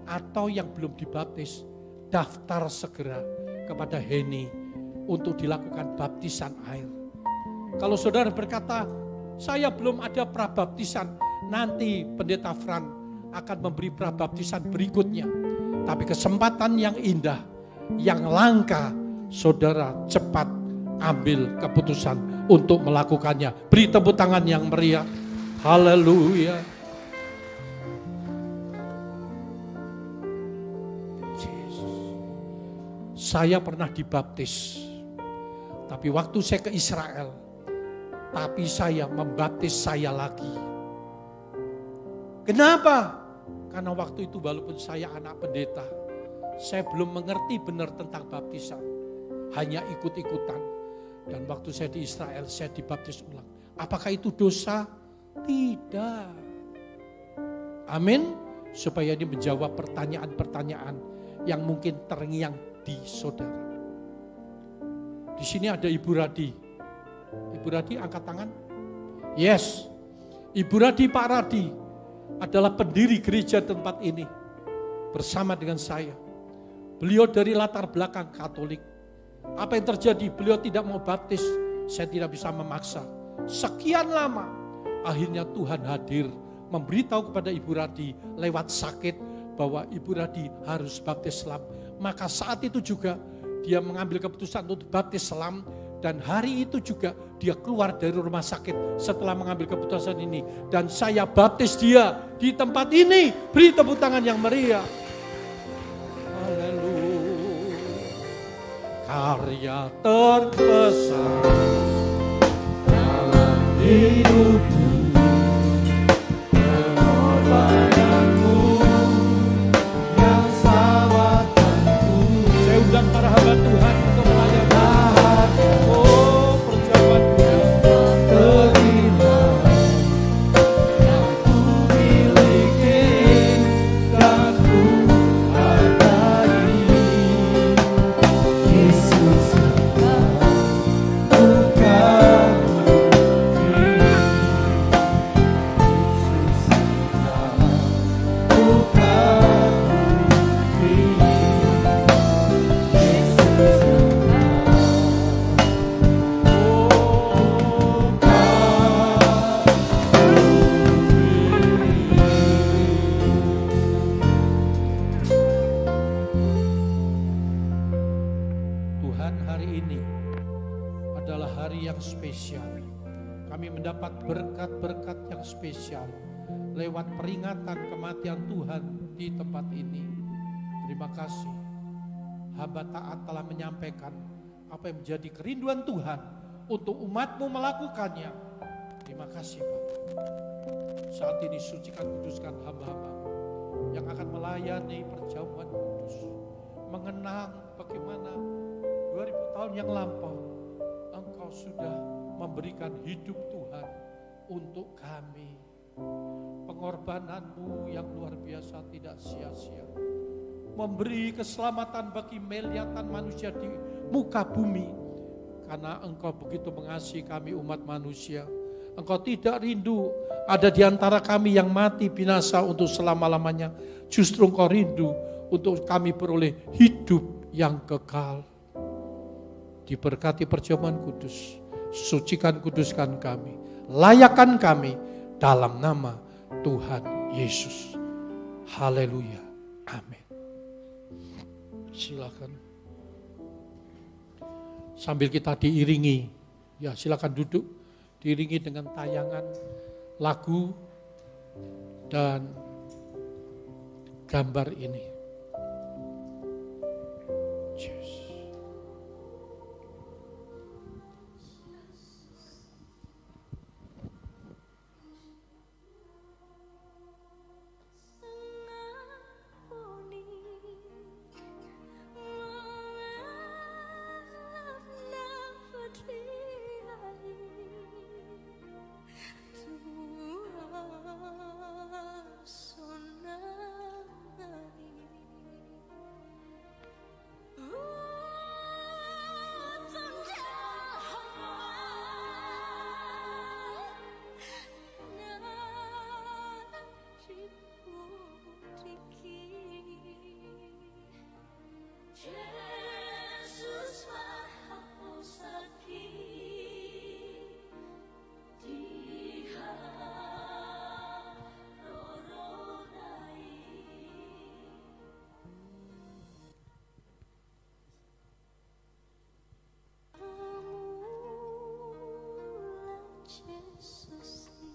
atau yang belum dibaptis, daftar segera kepada Heni untuk dilakukan baptisan air. Kalau saudara berkata, saya belum ada prabaptisan, nanti Pendeta Fran akan memberi prabaptisan berikutnya. Tapi kesempatan yang indah, yang langka, saudara cepat ambil keputusan untuk melakukannya. Beri tepuk tangan yang meriah. Haleluya. Saya pernah dibaptis, tapi waktu saya ke Israel, tapi saya membaptis saya lagi. Kenapa? Karena waktu itu walaupun saya anak pendeta, saya belum mengerti benar tentang baptisan. Hanya ikut-ikutan. Dan waktu saya di Israel, saya dibaptis ulang. Apakah itu dosa? Tidak. Amin. Supaya ini menjawab pertanyaan-pertanyaan yang mungkin terngiang di saudara. Di sini ada Ibu Radi. Ibu Radi angkat tangan. Yes. Ibu Radi, Pak Radi adalah pendiri gereja tempat ini bersama dengan saya. Beliau dari latar belakang Katolik. Apa yang terjadi? Beliau tidak mau baptis. Saya tidak bisa memaksa. Sekian lama, akhirnya Tuhan hadir memberitahu kepada Ibu Radi lewat sakit bahwa Ibu Radi harus baptis selam. Maka saat itu juga dia mengambil keputusan untuk baptis selam. Dan hari itu juga dia keluar dari rumah sakit setelah mengambil keputusan ini. Dan saya baptis dia di tempat ini. Beri tepuk tangan yang meriah. Haleluya. Karya terbesar dalam hidupku, pengorbananmu yang selamatkanku. Saya undang para hamba Tuhan untuk melayani. Kami mendapat berkat-berkat yang spesial lewat peringatan kematian Tuhan di tempat ini. Terima kasih. Hamba taat telah menyampaikan apa yang menjadi kerinduan Tuhan untuk umat-Mu melakukannya. Terima kasih Bapak. Saat ini sucikan kuduskan hamba-hamba yang akan melayani perjamuan kudus. Mengenang bagaimana 2000 tahun yang lampau Engkau sudah memberikan hidup Tuhan untuk kami. Pengorbanan-Mu yang luar biasa tidak sia-sia. Memberi keselamatan bagi miliaran manusia di muka bumi. Karena Engkau begitu mengasihi kami umat manusia. Engkau tidak rindu ada di antara kami yang mati binasa untuk selama-lamanya. Justru Engkau rindu untuk kami beroleh hidup yang kekal. Diberkati perjamuan kudus. Sucikan kuduskan kami. Layakan kami dalam nama Tuhan Yesus. Haleluya. Amin. Silakan. Sambil kita diiringi, ya silakan duduk, diiringi dengan tayangan lagu dan gambar ini. Yes.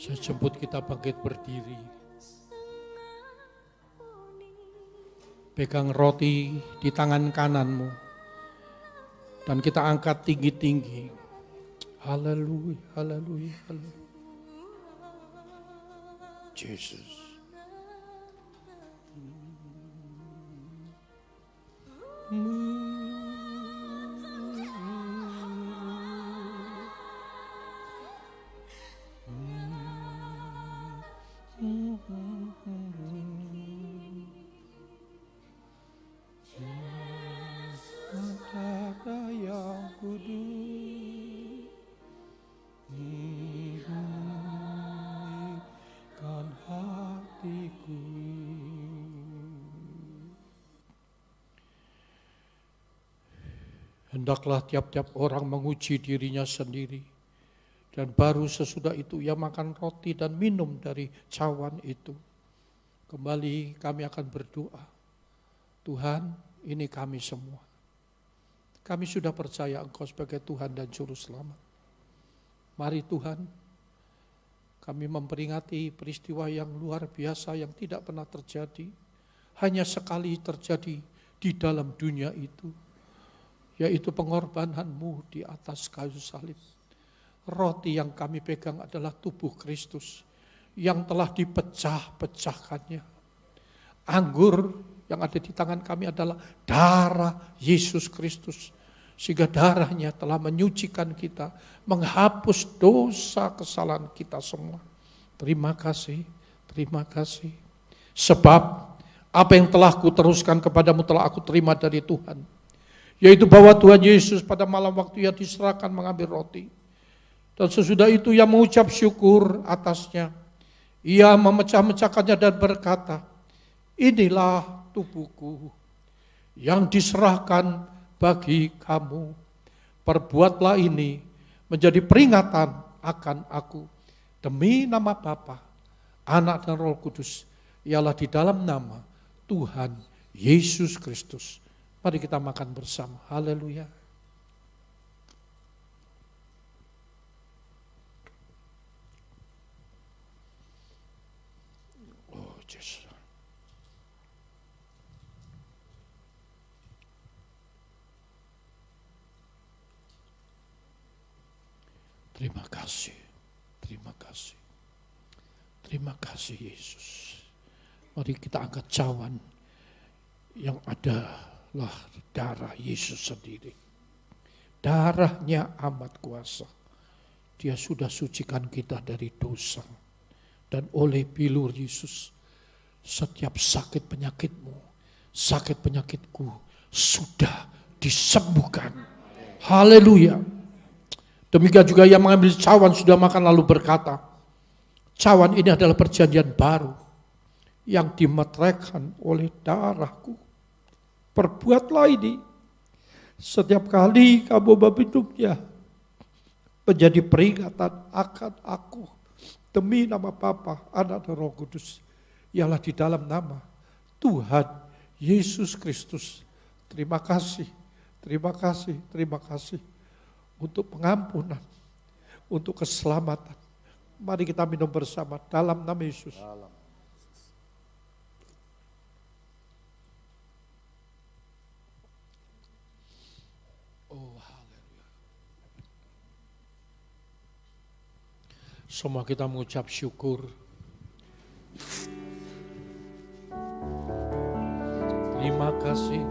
Saya jemput kita bangkit berdiri. Pegang roti di tangan kananmu. Dan kita angkat tinggi-tinggi. Haleluya, haleluya, haleluya. Yesus. Hendaklah tiap-tiap orang menguji dirinya sendiri. Dan baru sesudah itu ia makan roti dan minum dari cawan itu. Kembali kami akan berdoa. Tuhan, ini kami semua. Kami sudah percaya Engkau sebagai Tuhan dan Juru Selamat. Mari Tuhan, kami memperingati peristiwa yang luar biasa yang tidak pernah terjadi. Hanya sekali terjadi di dalam dunia itu. yaitu pengorbanan-Mu di atas kayu salib. Roti yang kami pegang adalah tubuh Kristus yang telah dipecah-pecahkannya. Anggur yang ada di tangan kami adalah darah Yesus Kristus, sehingga darahnya telah menyucikan kita, menghapus dosa kesalahan kita semua. Terima kasih, terima kasih. Sebab apa yang telah kuteruskan kepadamu telah aku terima dari Tuhan, yaitu bahwa Tuhan Yesus pada malam waktu Ia diserahkan mengambil roti, dan sesudah itu Ia mengucap syukur atasnya. Ia memecah-mecahkannya dan berkata, inilah tubuhku yang diserahkan bagi kamu. Perbuatlah ini menjadi peringatan akan aku. Demi nama Bapa, Anak dan Roh Kudus, ialah di dalam nama Tuhan Yesus Kristus. Mari kita makan bersama. Haleluya. Oh, Yesus. Terima kasih. Terima kasih. Terima kasih Yesus. Mari kita angkat cawan yang adalah darah Yesus sendiri. Darahnya amat kuasa. Dia sudah sucikan kita dari dosa. Dan oleh bilur Yesus, setiap sakit penyakitmu, sakit penyakitku sudah disembuhkan. Haleluya. Demikian juga yang mengambil cawan sudah makan lalu berkata, cawan ini adalah perjanjian baru yang dimeteraikan oleh darahku. Perbuatlah ini setiap kali kamu meminumnya menjadi peringatan akan aku. Demi nama Bapa, Anak dan Roh Kudus, ialah di dalam nama Tuhan Yesus Kristus. Terima kasih, terima kasih, terima kasih untuk pengampunan, untuk keselamatan. Mari kita minum bersama dalam nama Yesus. Oh, haleluya. Semua kita mengucap syukur. Terima kasih.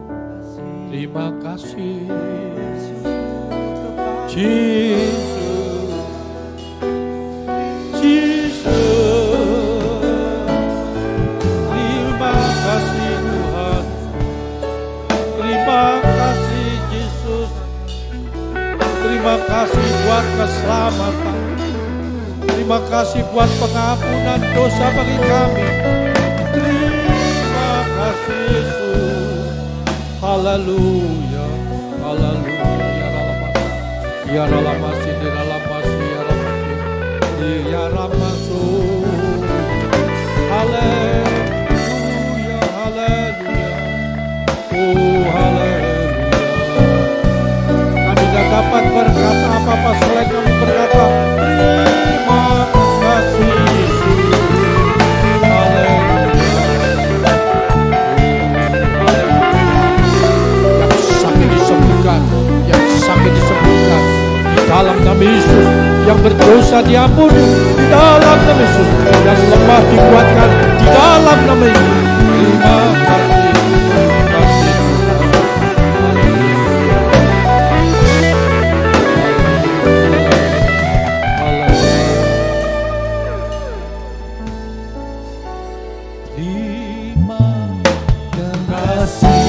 Terima kasih. Jesus, Jesus, terima kasih Tuhan, terima kasih Yesus, terima kasih buat keselamatan, terima kasih buat pengampunan dosa bagi kami, terima kasih Yesus, haleluya, haleluya. Ya dalam masih di dalam masih ya masih di dalam masuk. Haleluya, haleluya. Oh haleluya. Kami tidak dapat berkata apa-apa selain kami berkata terima kasih Yesus. Haleluya. Yang sakit disembuhkan, yang sakit disembuhkan. Dalam nama Yesus, yang berdosa diampuni di dalam nama Yesus, yang lemah dikuatkan di dalam nama Yesus. Terima kasih, terima kasih. Terima kasih.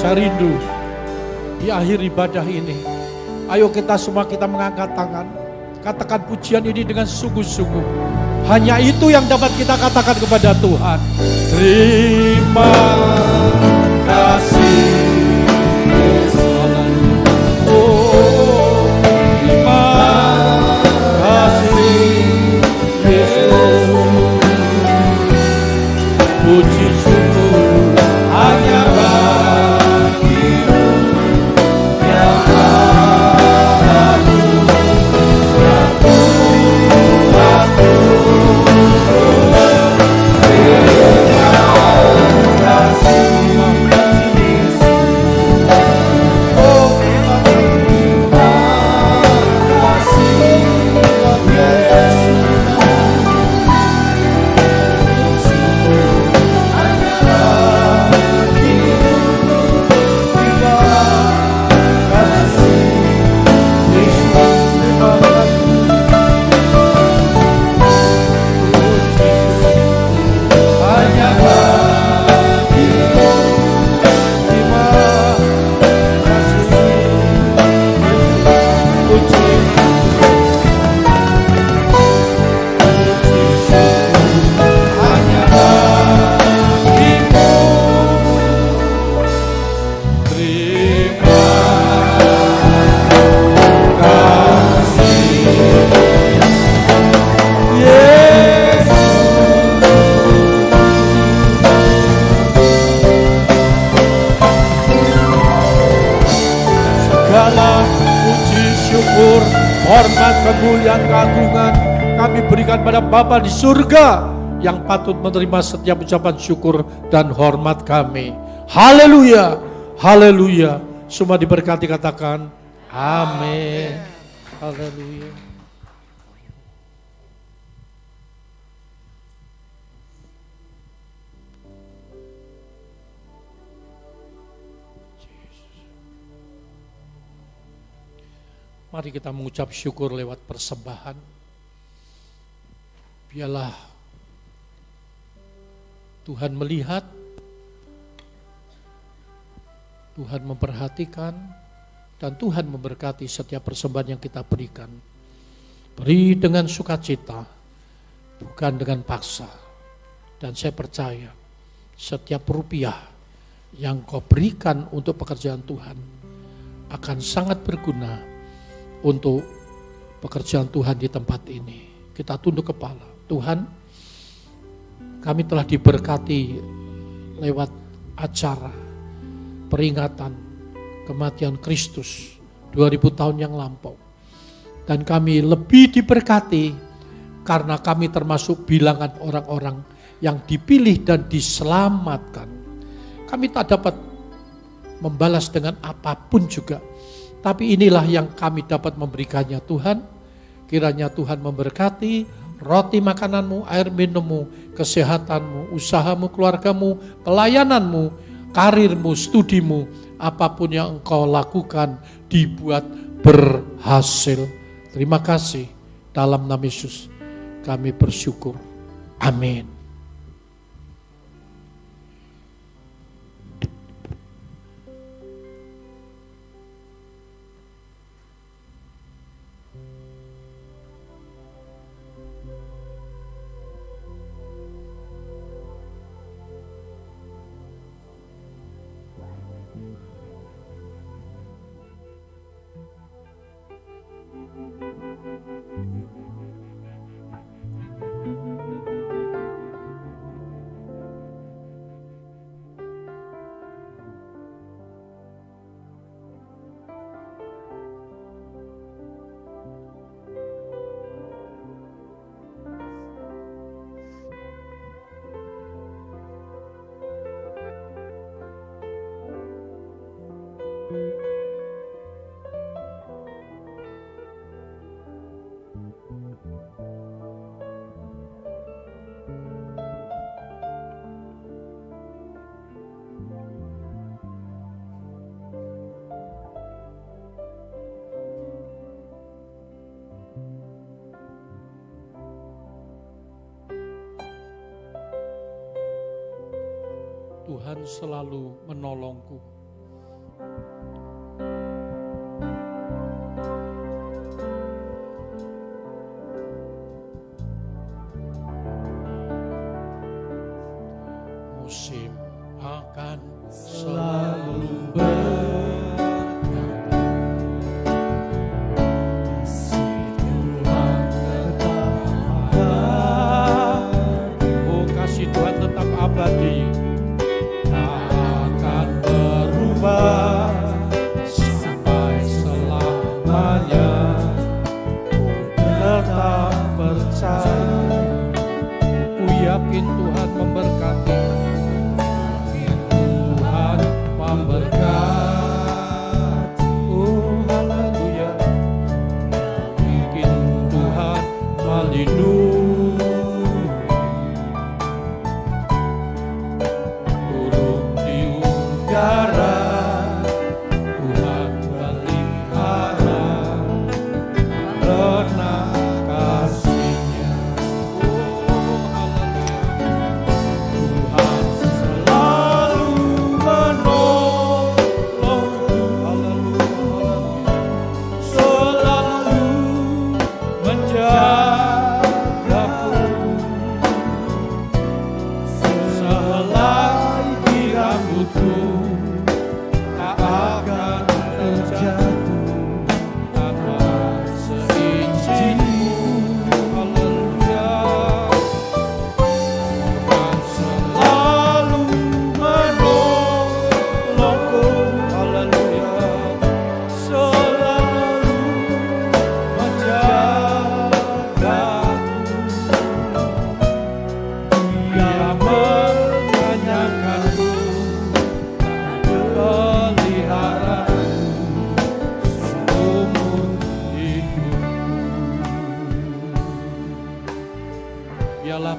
Saya rindu di akhir ibadah ini. Ayo kita semua mengangkat tangan. Katakan pujian ini dengan sungguh-sungguh. Hanya itu yang dapat kita katakan kepada Tuhan. Terima kasih Yesus. Oh, terima kasih Yesus. Puji syukur hanya bagimu yang aku hormat, kemuliaan, keagungan kami berikan pada Bapa di surga yang patut menerima setiap ucapan syukur dan hormat kami. Haleluya, haleluya. Semua diberkati, katakan amin. Haleluya. Mari kita mengucap syukur lewat persembahan. Biarlah Tuhan melihat, Tuhan memperhatikan, dan Tuhan memberkati setiap persembahan yang kita berikan. Beri dengan sukacita, bukan dengan paksa. Dan saya percaya setiap rupiah yang kau berikan untuk pekerjaan Tuhan akan sangat berguna untuk pekerjaan Tuhan di tempat ini. Kita tunduk kepala. Tuhan, kami telah diberkati lewat acara peringatan kematian Kristus 2000 tahun yang lampau. Dan kami lebih diberkati karena kami termasuk bilangan orang-orang yang dipilih dan diselamatkan. Kami tak dapat membalas dengan apapun juga. Tapi inilah yang kami dapat memberikannya Tuhan. Kiranya Tuhan memberkati roti makananmu, air minummu, kesehatanmu, usahamu, keluargamu, pelayananmu, karirmu, studimu, apapun yang engkau lakukan dibuat berhasil. Terima kasih. Dalam nama Yesus kami bersyukur. Amin. Tuhan selalu menolongku Musim akan selalu berganti, Tuhan tetap abadi. Oh, kasih Tuhan tetap abadi, tak akan berubah sampai selamanya. Ku tetap percaya, ku yakin Tuhan memberkati. Memberkati, oh haleluya. Bikin Tuhan melindungi, burung di udara Tuhan pelihara karena kasih-Nya. Oh haleluya. Tuhan selalu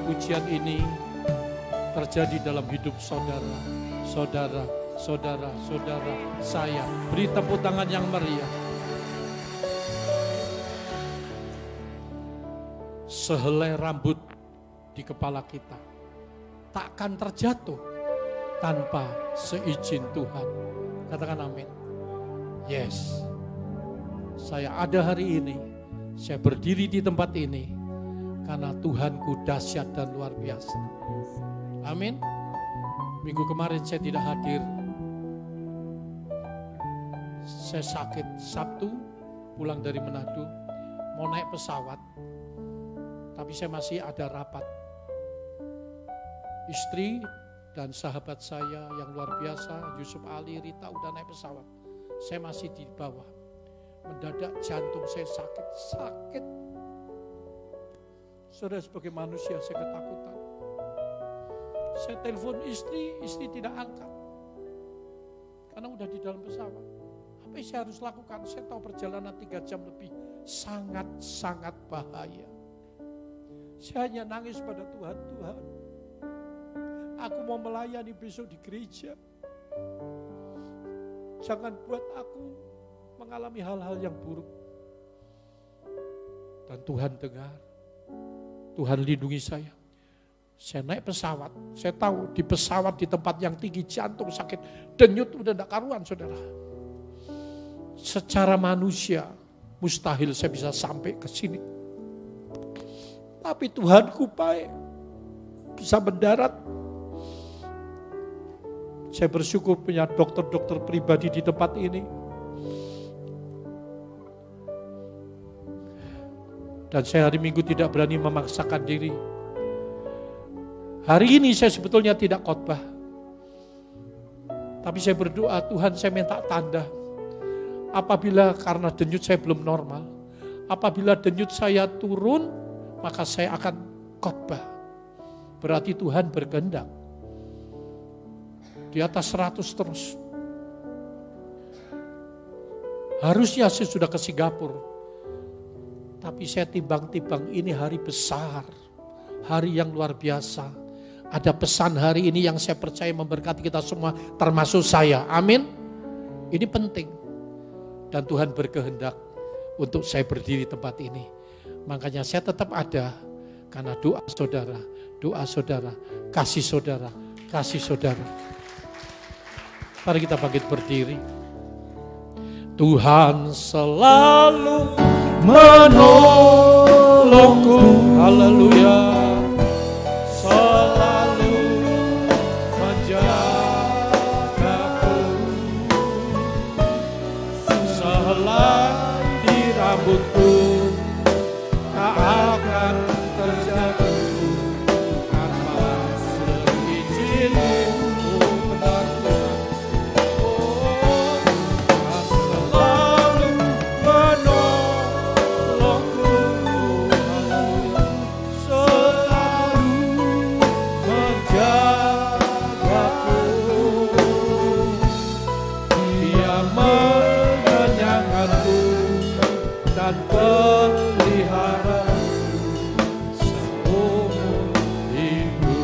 pujian ini terjadi dalam hidup saudara, saudara saya. Beri tepuk tangan yang meriah. Sehelai rambut di kepala kita takkan terjatuh tanpa seizin Tuhan. Katakan amin. Yes. Saya ada hari ini, saya berdiri di tempat ini karena Tuhanku dahsyat dan luar biasa. Amin. Minggu kemarin saya tidak hadir. Saya sakit Sabtu, pulang dari Manado, mau naik pesawat. Tapi saya masih ada rapat. Istri dan sahabat saya yang luar biasa, Yusuf Ali, Rita udah naik pesawat. Saya masih di bawah. Mendadak jantung saya sakit. Saudara, sebagai manusia saya ketakutan. Saya telepon istri tidak angkat. Karena udah di dalam pesawat. Apa yang saya harus lakukan? Saya tahu perjalanan 3 jam lebih. Sangat bahaya. Saya hanya nangis pada Tuhan. Aku mau melayani besok di gereja. Jangan buat aku mengalami hal-hal yang buruk. Dan Tuhan dengar. Tuhan lindungi saya. Saya naik pesawat. Saya tahu di pesawat di tempat yang tinggi jantung sakit. Denyut udah gak karuan saudara. Secara manusia mustahil saya bisa sampai ke sini. Tapi Tuhanku baik. Bisa mendarat. Saya bersyukur punya dokter-dokter pribadi di tempat ini. Dan saya hari Minggu tidak berani memaksakan diri. Hari ini saya sebetulnya tidak khotbah. Tapi saya berdoa, Tuhan saya minta tanda. Apabila karena denyut saya belum normal. Apabila denyut saya turun, maka saya akan khotbah. Berarti Tuhan berkehendak. Di atas 100 terus. Harusnya saya sudah ke Singapura. Tapi saya timbang-timbang ini hari besar. Hari yang luar biasa. Ada pesan hari ini yang saya percaya memberkati kita semua. Termasuk saya. Amin. Ini penting. Dan Tuhan berkehendak untuk saya berdiri di tempat ini. Makanya saya tetap ada. Karena doa saudara, kasih saudara. Mari kita bangkit berdiri. Tuhan selalu menolongku. Haleluya. Selalu menjagaku. Sehelai di rambutku tak akan terjatuh karena seizinku benar Tuhan. Oh, Tuhan selalu menolongku. Haleluya. Selalu menjagaku. Dia mengenyangkanku dan pelihara seumur hidupku.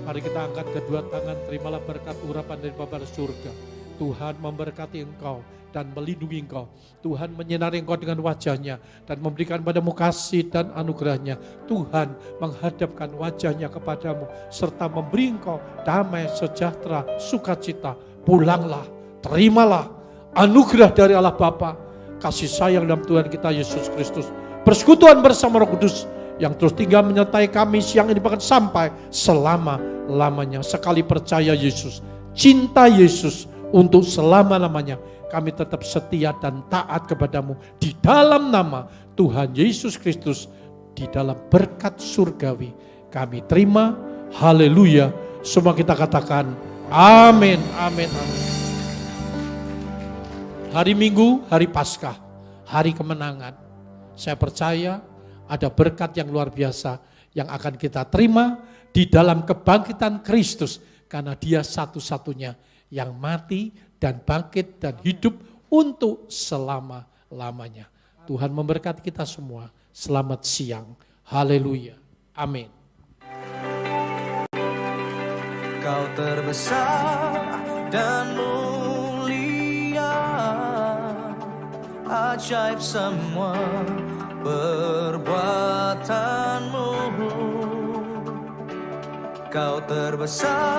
Mari kita angkat kedua tangan, terimalah berkat urapan dari Bapa di surga. Tuhan memberkati engkau dan melindungi engkau. Tuhan menyinari engkau dengan wajahnya dan memberikan padamu kasih dan anugerahnya. Tuhan menghadapkan wajahnya kepadamu serta memberi engkau damai, sejahtera, sukacita. Pulanglah, terimalah anugerah dari Allah Bapa, kasih sayang dalam Tuhan kita Yesus Kristus, persekutuan bersama Roh Kudus yang terus tinggal menyertai kami siang ini bahkan sampai selama-lamanya. Sekali percaya Yesus, cinta Yesus untuk selama-lamanya, kami tetap setia dan taat kepadamu di dalam nama Tuhan Yesus Kristus, di dalam berkat surgawi kami terima. Haleluya. Semua kita katakan amin, amin, amin. Hari Minggu, hari Paskah, hari kemenangan. Saya percaya ada berkat yang luar biasa yang akan kita terima di dalam kebangkitan Kristus. Karena dia satu-satunya yang mati dan bangkit dan hidup untuk selama-lamanya. Tuhan memberkati kita semua. Selamat siang. Haleluya. Amin. Kau terbesar dan mulia, ajaib semua perbuatanmu. Kau terbesar